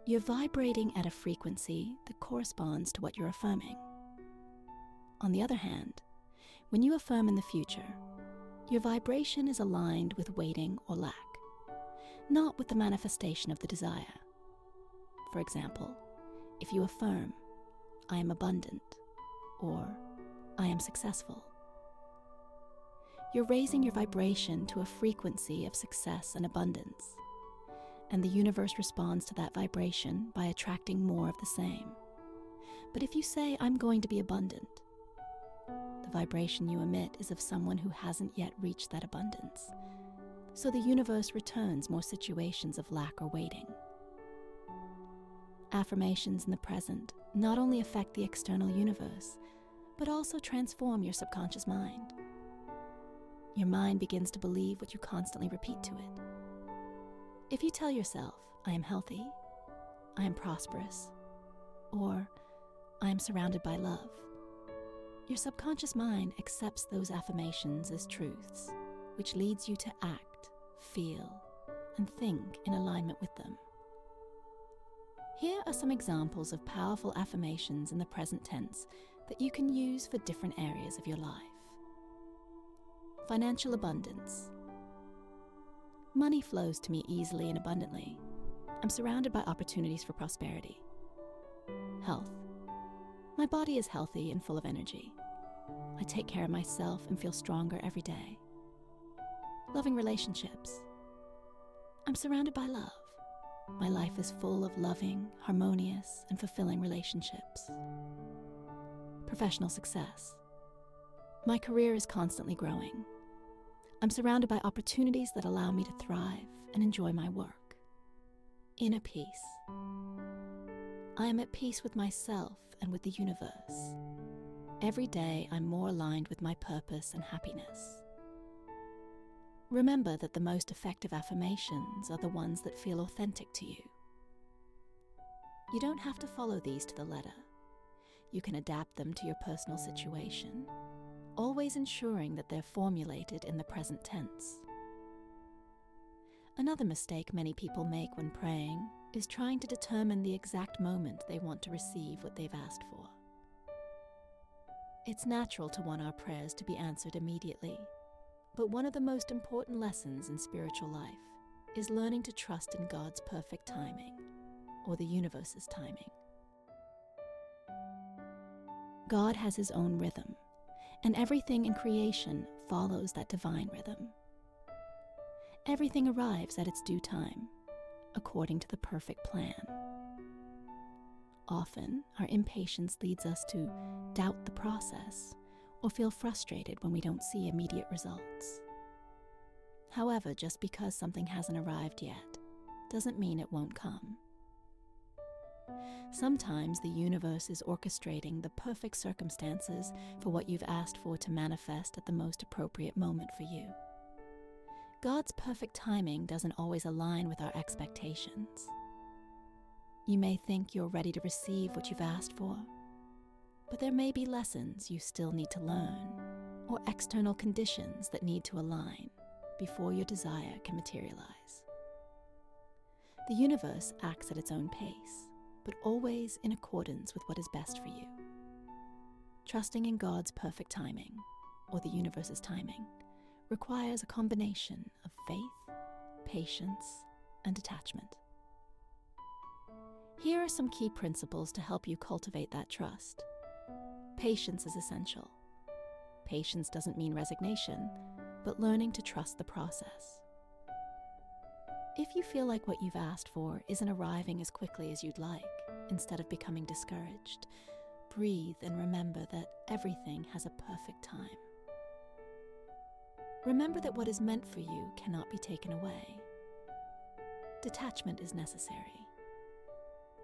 you're vibrating at a frequency that corresponds to what you're affirming. On the other hand, when you affirm in the future, your vibration is aligned with waiting or lack, not with the manifestation of the desire. For example, if you affirm, "I am abundant," or "I am successful," you're raising your vibration to a frequency of success and abundance, and the universe responds to that vibration by attracting more of the same. But if you say, "I'm going to be abundant," the vibration you emit is of someone who hasn't yet reached that abundance. So the universe returns more situations of lack or waiting. Affirmations in the present not only affect the external universe, but also transform your subconscious mind. Your mind begins to believe what you constantly repeat to it. If you tell yourself, "I am healthy," "I am prosperous," or "I am surrounded by love," your subconscious mind accepts those affirmations as truths, which leads you to act, feel, and think in alignment with them. Here are some examples of powerful affirmations in the present tense that you can use for different areas of your life. Financial abundance. Money flows to me easily and abundantly. I'm surrounded by opportunities for prosperity. Health. My body is healthy and full of energy. I take care of myself and feel stronger every day. Loving relationships. I'm surrounded by love. My life is full of loving, harmonious, and fulfilling relationships. Professional success. My career is constantly growing. I'm surrounded by opportunities that allow me to thrive and enjoy my work. Inner peace. I am at peace with myself and with the universe. Every day I'm more aligned with my purpose and happiness. Remember that the most effective affirmations are the ones that feel authentic to you. You don't have to follow these to the letter. You can adapt them to your personal situation, always ensuring that they're formulated in the present tense. Another mistake many people make when praying is trying to determine the exact moment they want to receive what they've asked for. It's natural to want our prayers to be answered immediately, but one of the most important lessons in spiritual life is learning to trust in God's perfect timing, or the universe's timing. God has his own rhythm, and everything in creation follows that divine rhythm. Everything arrives at its due time, according to the perfect plan. Often, our impatience leads us to doubt the process or feel frustrated when we don't see immediate results. However, just because something hasn't arrived yet doesn't mean it won't come. Sometimes the universe is orchestrating the perfect circumstances for what you've asked for to manifest at the most appropriate moment for you. God's perfect timing doesn't always align with our expectations. You may think you're ready to receive what you've asked for, but there may be lessons you still need to learn, or external conditions that need to align before your desire can materialize. The universe acts at its own pace, but always in accordance with what is best for you. Trusting in God's perfect timing, or the universe's timing, requires a combination of faith, patience, and detachment. Here are some key principles to help you cultivate that trust. Patience is essential. Patience doesn't mean resignation, but learning to trust the process. If you feel like what you've asked for isn't arriving as quickly as you'd like, instead of becoming discouraged, breathe and remember that everything has a perfect time. Remember that what is meant for you cannot be taken away. Detachment is necessary.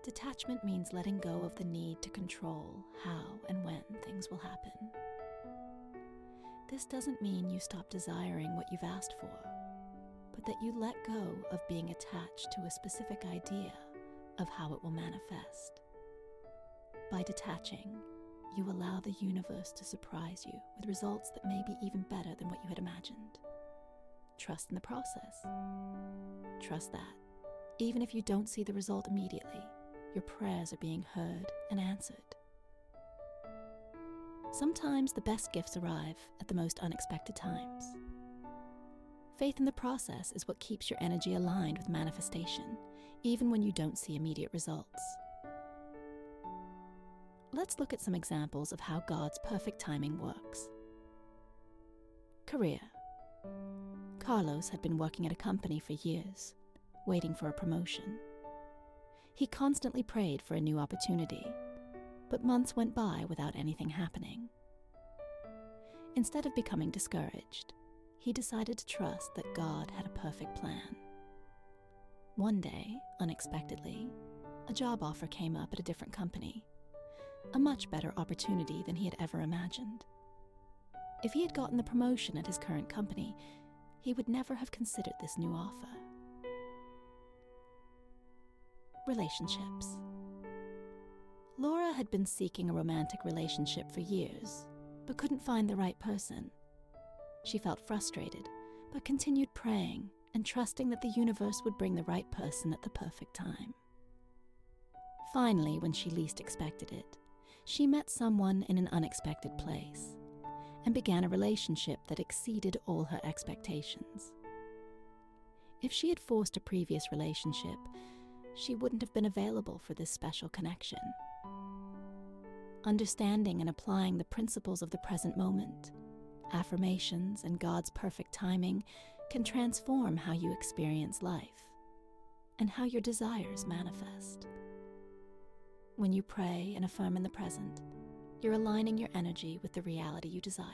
Detachment means letting go of the need to control how and when things will happen. This doesn't mean you stop desiring what you've asked for, but that you let go of being attached to a specific idea of how it will manifest. By detaching, you allow the universe to surprise you with results that may be even better than what you had imagined. Trust in the process. Trust that, even if you don't see the result immediately, your prayers are being heard and answered. Sometimes the best gifts arrive at the most unexpected times. Faith in the process is what keeps your energy aligned with manifestation, even when you don't see immediate results. Let's look at some examples of how God's perfect timing works. Career. Carlos had been working at a company for years, waiting for a promotion. He constantly prayed for a new opportunity, but months went by without anything happening. Instead of becoming discouraged, he decided to trust that God had a perfect plan. One day, unexpectedly, a job offer came up at a different company, a much better opportunity than he had ever imagined. If he had gotten the promotion at his current company, he would never have considered this new offer. Relationships. Laura had been seeking a romantic relationship for years, but couldn't find the right person. She felt frustrated, but continued praying and trusting that the universe would bring the right person at the perfect time. Finally, when she least expected it, she met someone in an unexpected place and began a relationship that exceeded all her expectations. If she had forced a previous relationship, she wouldn't have been available for this special connection. Understanding and applying the principles of the present moment, affirmations, and God's perfect timing can transform how you experience life and how your desires manifest. When you pray and affirm in the present, you're aligning your energy with the reality you desire,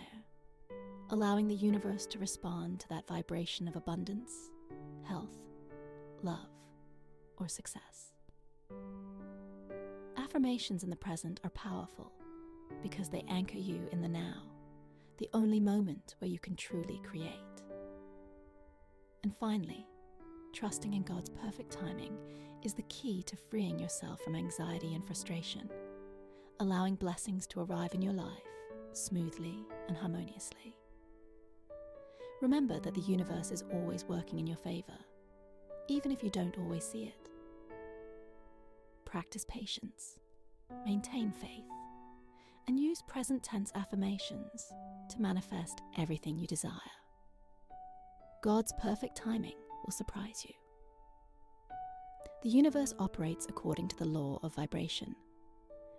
allowing the universe to respond to that vibration of abundance, health, love, or success. Affirmations in the present are powerful because they anchor you in the now, the only moment where you can truly create. And finally, trusting in God's perfect timing is the key to freeing yourself from anxiety and frustration, allowing blessings to arrive in your life smoothly and harmoniously. Remember that the universe is always working in your favor, even if you don't always see it. Practice patience, maintain faith, and use present tense affirmations to manifest everything you desire. God's perfect timing will surprise you. The universe operates according to the law of vibration.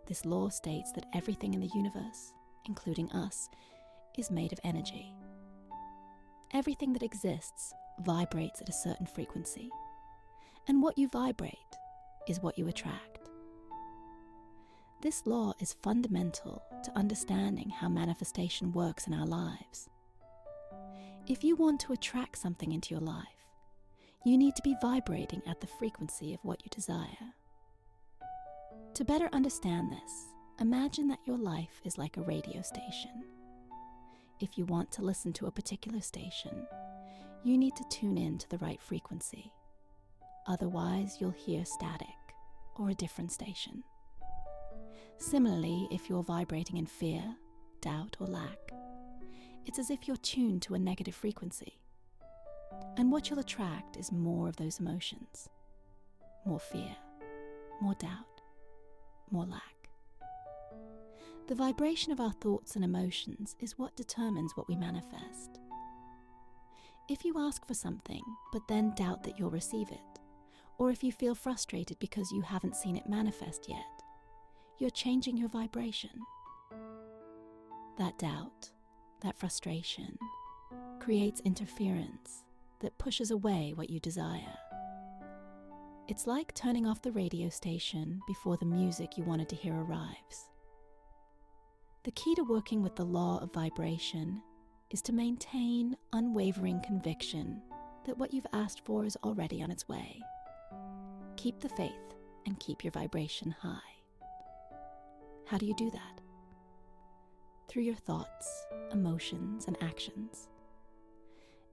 This law states that everything in the universe, including us, is made of energy. Everything that exists vibrates at a certain frequency, and what you vibrate is what you attract. This law is fundamental to understanding how manifestation works in our lives. If you want to attract something into your life, you need to be vibrating at the frequency of what you desire. To better understand this, imagine that your life is like a radio station. If you want to listen to a particular station, you need to tune in to the right frequency. Otherwise, you'll hear static or a different station. Similarly, if you're vibrating in fear, doubt, or lack, it's as if you're tuned to a negative frequency. And what you'll attract is more of those emotions. More fear, more doubt, more lack. The vibration of our thoughts and emotions is what determines what we manifest. If you ask for something, but then doubt that you'll receive it, or if you feel frustrated because you haven't seen it manifest yet, you're changing your vibration. That doubt, that frustration, creates interference that pushes away what you desire. It's like turning off the radio station before the music you wanted to hear arrives. The key to working with the law of vibration is to maintain unwavering conviction that what you've asked for is already on its way. Keep the faith and keep your vibration high. How do you do that? Through your thoughts, emotions, and actions.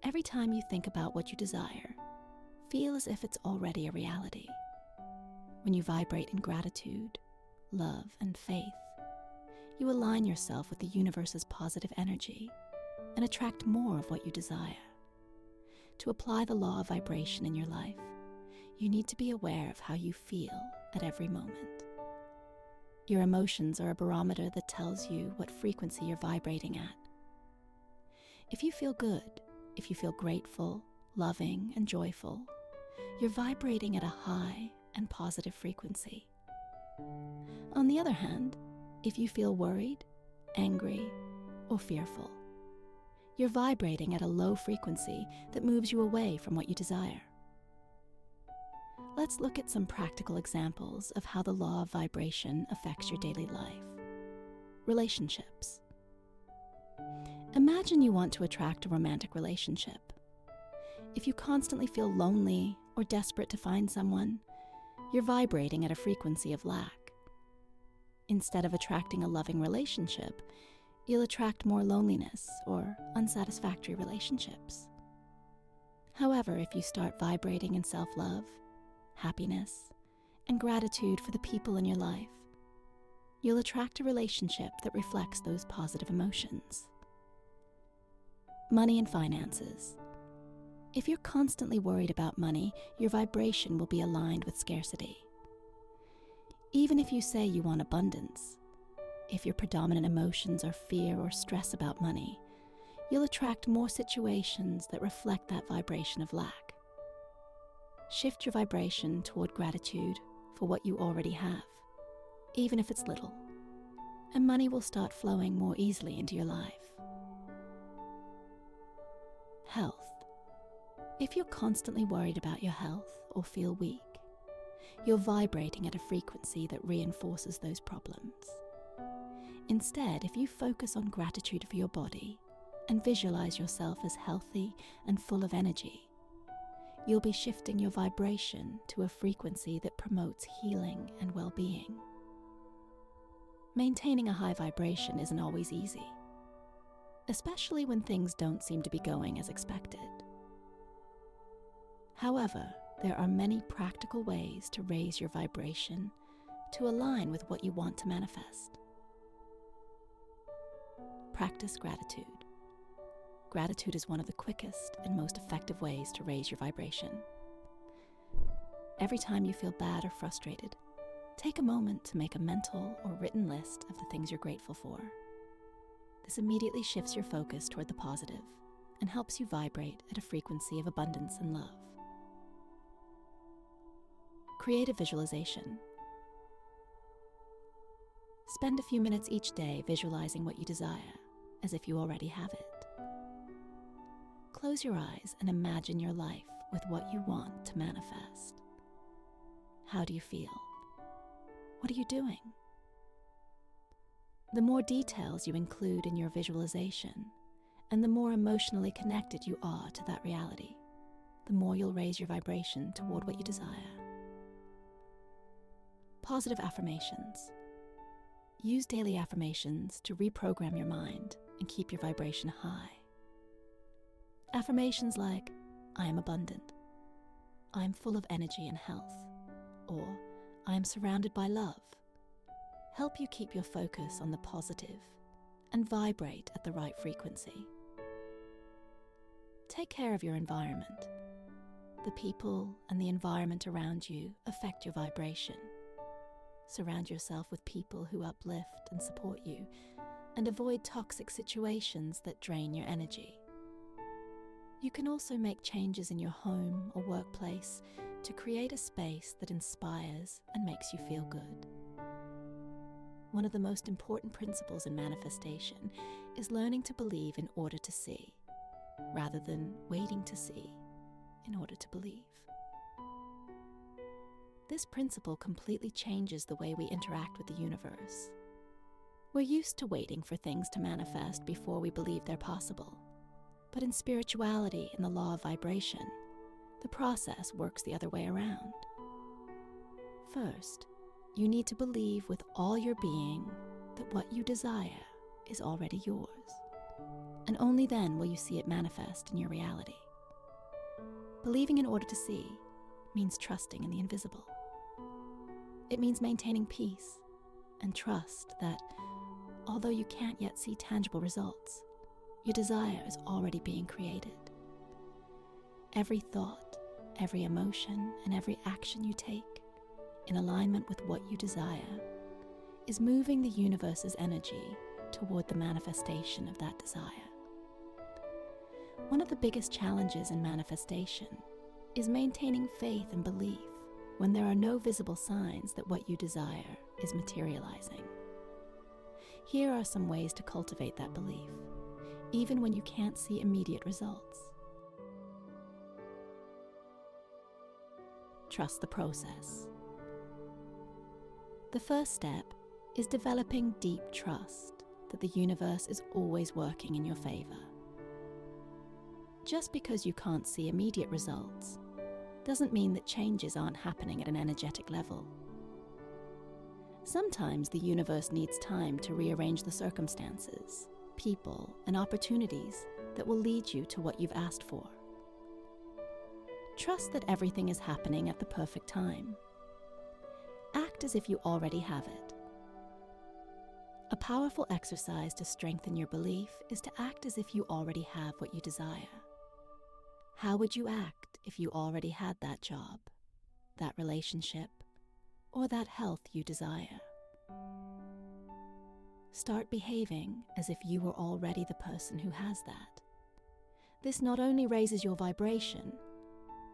Every time you think about what you desire, feel as if it's already a reality. When you vibrate in gratitude, love, and faith, you align yourself with the universe's positive energy and attract more of what you desire. To apply the law of vibration in your life, you need to be aware of how you feel at every moment. Your emotions are a barometer that tells you what frequency you're vibrating at. If you feel good, if you feel grateful, loving, and joyful, you're vibrating at a high and positive frequency. On the other hand, if you feel worried, angry, or fearful, you're vibrating at a low frequency that moves you away from what you desire. Let's look at some practical examples of how the law of vibration affects your daily life. Relationships. Imagine you want to attract a romantic relationship. If you constantly feel lonely or desperate to find someone, you're vibrating at a frequency of lack. Instead of attracting a loving relationship, you'll attract more loneliness or unsatisfactory relationships. However, if you start vibrating in self-love, happiness, and gratitude for the people in your life, you'll attract a relationship that reflects those positive emotions. Money and finances. If you're constantly worried about money, your vibration will be aligned with scarcity. Even if you say you want abundance, if your predominant emotions are fear or stress about money, you'll attract more situations that reflect that vibration of lack. Shift your vibration toward gratitude for what you already have, even if it's little, and money will start flowing more easily into your life. Health. If you're constantly worried about your health or feel weak, you're vibrating at a frequency that reinforces those problems. Instead, if you focus on gratitude for your body and visualize yourself as healthy and full of energy, you'll be shifting your vibration to a frequency that promotes healing and well-being. Maintaining a high vibration isn't always easy, especially when things don't seem to be going as expected. However, there are many practical ways to raise your vibration to align with what you want to manifest. Practice gratitude. Gratitude is one of the quickest and most effective ways to raise your vibration. Every time you feel bad or frustrated, take a moment to make a mental or written list of the things you're grateful for. This immediately shifts your focus toward the positive and helps you vibrate at a frequency of abundance and love. Create a visualization. Spend a few minutes each day visualizing what you desire, as if you already have it. Close your eyes and imagine your life with what you want to manifest. How do you feel? What are you doing? The more details you include in your visualization, and the more emotionally connected you are to that reality, the more you'll raise your vibration toward what you desire. Positive affirmations. Use daily affirmations to reprogram your mind and keep your vibration high. Affirmations like, I am abundant, I am full of energy and health, or I am surrounded by love, help you keep your focus on the positive and vibrate at the right frequency. Take care of your environment. The people and the environment around you affect your vibration. Surround yourself with people who uplift and support you, and avoid toxic situations that drain your energy. You can also make changes in your home or workplace to create a space that inspires and makes you feel good. One of the most important principles in manifestation is learning to believe in order to see, rather than waiting to see in order to believe. This principle completely changes the way we interact with the universe. We're used to waiting for things to manifest before we believe they're possible. But in spirituality and the law of vibration, the process works the other way around. First, you need to believe with all your being that what you desire is already yours, and only then will you see it manifest in your reality. Believing in order to see means trusting in the invisible. It means maintaining peace and trust that, although you can't yet see tangible results, your desire is already being created. Every thought, every emotion, and every action you take, in alignment with what you desire, is moving the universe's energy toward the manifestation of that desire. One of the biggest challenges in manifestation is maintaining faith and belief when there are no visible signs that what you desire is materializing. Here are some ways to cultivate that belief, even when you can't see immediate results. Trust the process. The first step is developing deep trust. that the universe is always working in your favor. Just because you can't see immediate results doesn't mean that changes aren't happening at an energetic level. Sometimes the universe needs time to rearrange the circumstances, people, and opportunities that will lead you to what you've asked for. Trust that everything is happening at the perfect time. Act as if you already have it. A powerful exercise to strengthen your belief is to act as if you already have what you desire. How would you act if you already had that job, that relationship, or that health you desire? Start behaving as if you were already the person who has that. This not only raises your vibration,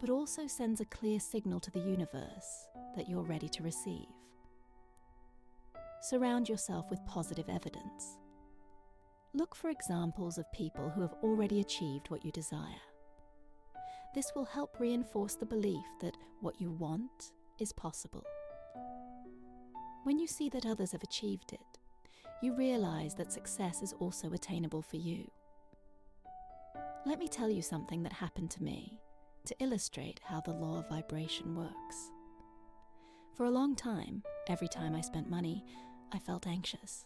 but also sends a clear signal to the universe that you're ready to receive. Surround yourself with positive evidence. Look for examples of people who have already achieved what you desire. This will help reinforce the belief that what you want is possible. When you see that others have achieved it, you realize that success is also attainable for you. Let me tell you something that happened to me to illustrate how the law of vibration works. For a long time, every time I spent money, I felt anxious.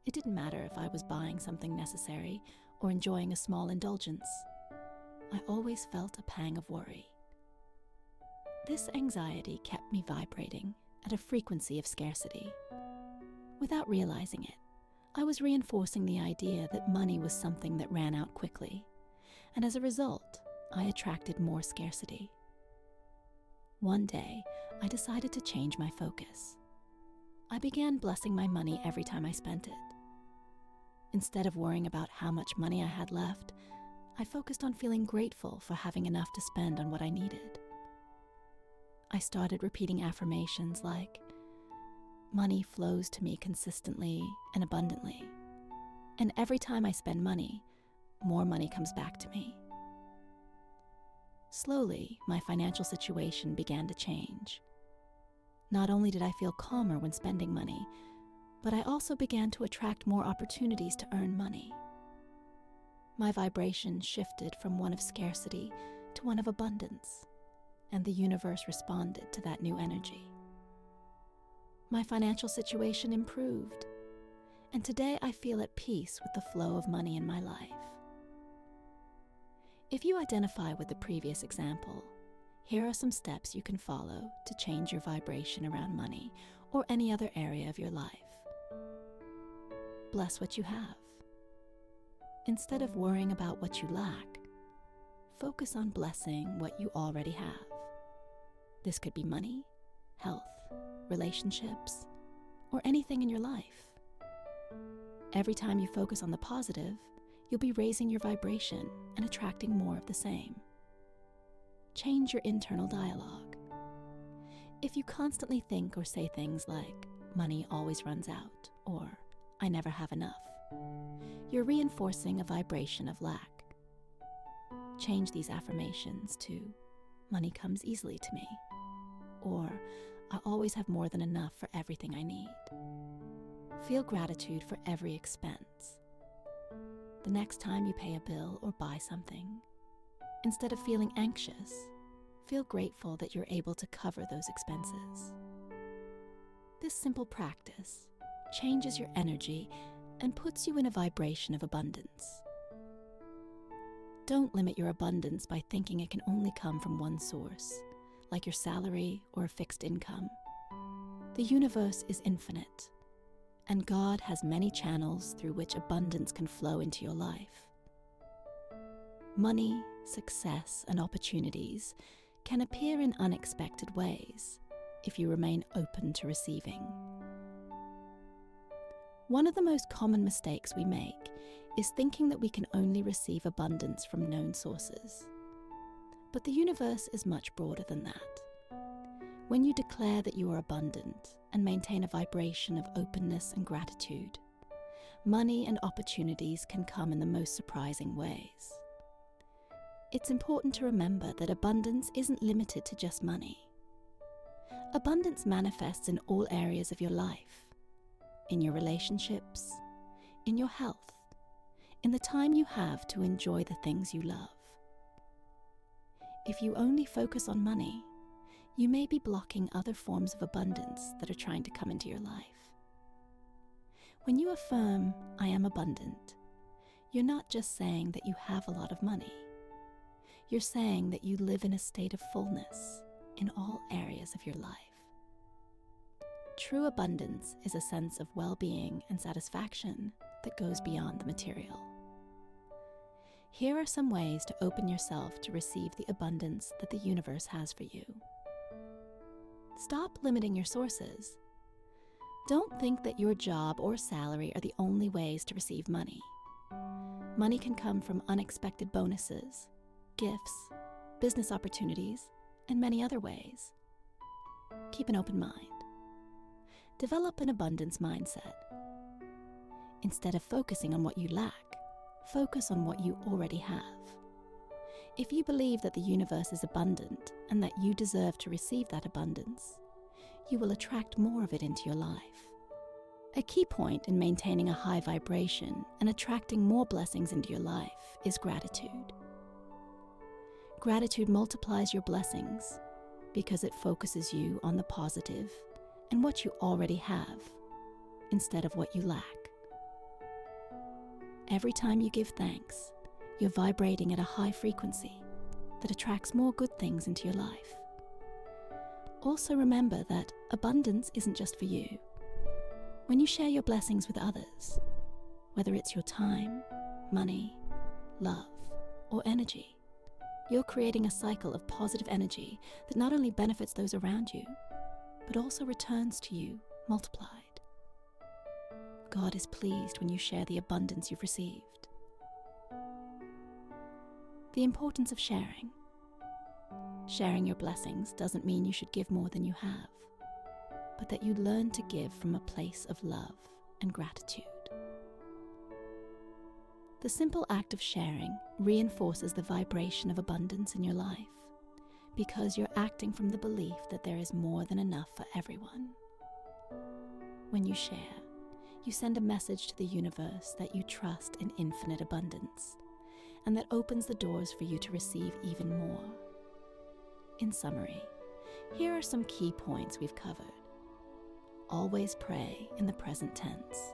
It didn't matter if I was buying something necessary or enjoying a small indulgence. I always felt a pang of worry. This anxiety kept me vibrating at a frequency of scarcity. Without realizing it, I was reinforcing the idea that money was something that ran out quickly, and as a result, I attracted more scarcity. One day, I decided to change my focus. I began blessing my money every time I spent it. Instead of worrying about how much money I had left, I focused on feeling grateful for having enough to spend on what I needed. I started repeating affirmations like, "Money flows to me consistently and abundantly, and every time I spend money, more money comes back to me." Slowly, my financial situation began to change. Not only did I feel calmer when spending money, but I also began to attract more opportunities to earn money. My vibration shifted from one of scarcity to one of abundance, and the universe responded to that new energy. My financial situation improved, and today I feel at peace with the flow of money in my life. If you identify with the previous example, here are some steps you can follow to change your vibration around money or any other area of your life. Bless what you have. Instead of worrying about what you lack, focus on blessing what you already have. This could be money, health, relationships, or anything in your life. Every time you focus on the positive, you'll be raising your vibration and attracting more of the same. Change your internal dialogue. If you constantly think or say things like, "Money always runs out," or "I never have enough," you're reinforcing a vibration of lack. Change these affirmations to, "Money comes easily to me," or "I always have more than enough for everything I need." Feel gratitude for every expense. The next time you pay a bill or buy something, instead of feeling anxious, feel grateful that you're able to cover those expenses. This simple practice changes your energy and puts you in a vibration of abundance. Don't limit your abundance by thinking it can only come from one source, like your salary or a fixed income. The universe is infinite, and God has many channels through which abundance can flow into your life. Money, success, and opportunities can appear in unexpected ways if you remain open to receiving. One of the most common mistakes we make is thinking that we can only receive abundance from known sources. But the universe is much broader than that. When you declare that you are abundant and maintain a vibration of openness and gratitude, money and opportunities can come in the most surprising ways. It's important to remember that abundance isn't limited to just money. Abundance manifests in all areas of your life, in your relationships, in your health, in the time you have to enjoy the things you love. If you only focus on money, you may be blocking other forms of abundance that are trying to come into your life. When you affirm, "I am abundant," you're not just saying that you have a lot of money. You're saying that you live in a state of fullness in all areas of your life. True abundance is a sense of well-being and satisfaction that goes beyond the material. Here are some ways to open yourself to receive the abundance that the universe has for you. Stop limiting your sources. Don't think that your job or salary are the only ways to receive money. Money can come from unexpected bonuses, gifts, business opportunities, and many other ways. Keep an open mind. Develop an abundance mindset. Instead of focusing on what you lack, focus on what you already have. If you believe that the universe is abundant and that you deserve to receive that abundance, you will attract more of it into your life. A key point in maintaining a high vibration and attracting more blessings into your life is gratitude. Gratitude multiplies your blessings because it focuses you on the positive and what you already have instead of what you lack. Every time you give thanks, you're vibrating at a high frequency that attracts more good things into your life. Also remember that abundance isn't just for you. When you share your blessings with others, whether it's your time, money, love, or energy, you're creating a cycle of positive energy that not only benefits those around you, but also returns to you multiplied. God is pleased when you share the abundance you've received. The importance of sharing. Sharing your blessings doesn't mean you should give more than you have, but that you learn to give from a place of love and gratitude. The simple act of sharing reinforces the vibration of abundance in your life because you're acting from the belief that there is more than enough for everyone. When you share, you send a message to the universe that you trust in infinite abundance, and that opens the doors for you to receive even more. In summary, here are some key points we've covered. Always pray in the present tense.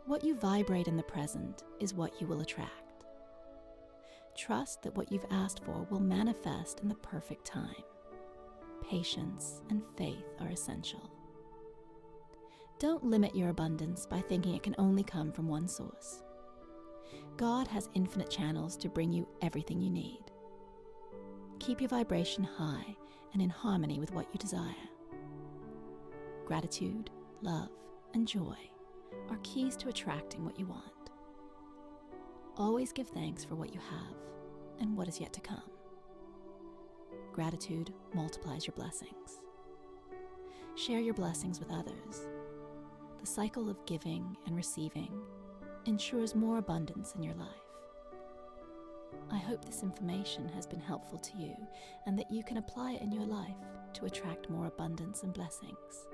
What you vibrate in the present is what you will attract. Trust that what you've asked for will manifest in the perfect time. Patience and faith are essential. Don't limit your abundance by thinking it can only come from one source. God has infinite channels to bring you everything you need. Keep your vibration high and in harmony with what you desire. Gratitude, love, and joy are keys to attracting what you want. Always give thanks for what you have and what is yet to come. Gratitude multiplies your blessings. Share your blessings with others. The cycle of giving and receiving ensures more abundance in your life. I hope this information has been helpful to you and that you can apply it in your life to attract more abundance and blessings.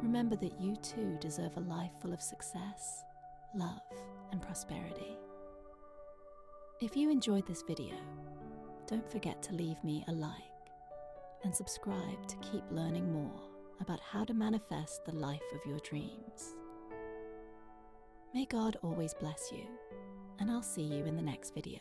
Remember that you too deserve a life full of success, love, and prosperity. If you enjoyed this video, don't forget to leave me a like and subscribe to keep learning more about how to manifest the life of your dreams. May God always bless you, and I'll see you in the next video.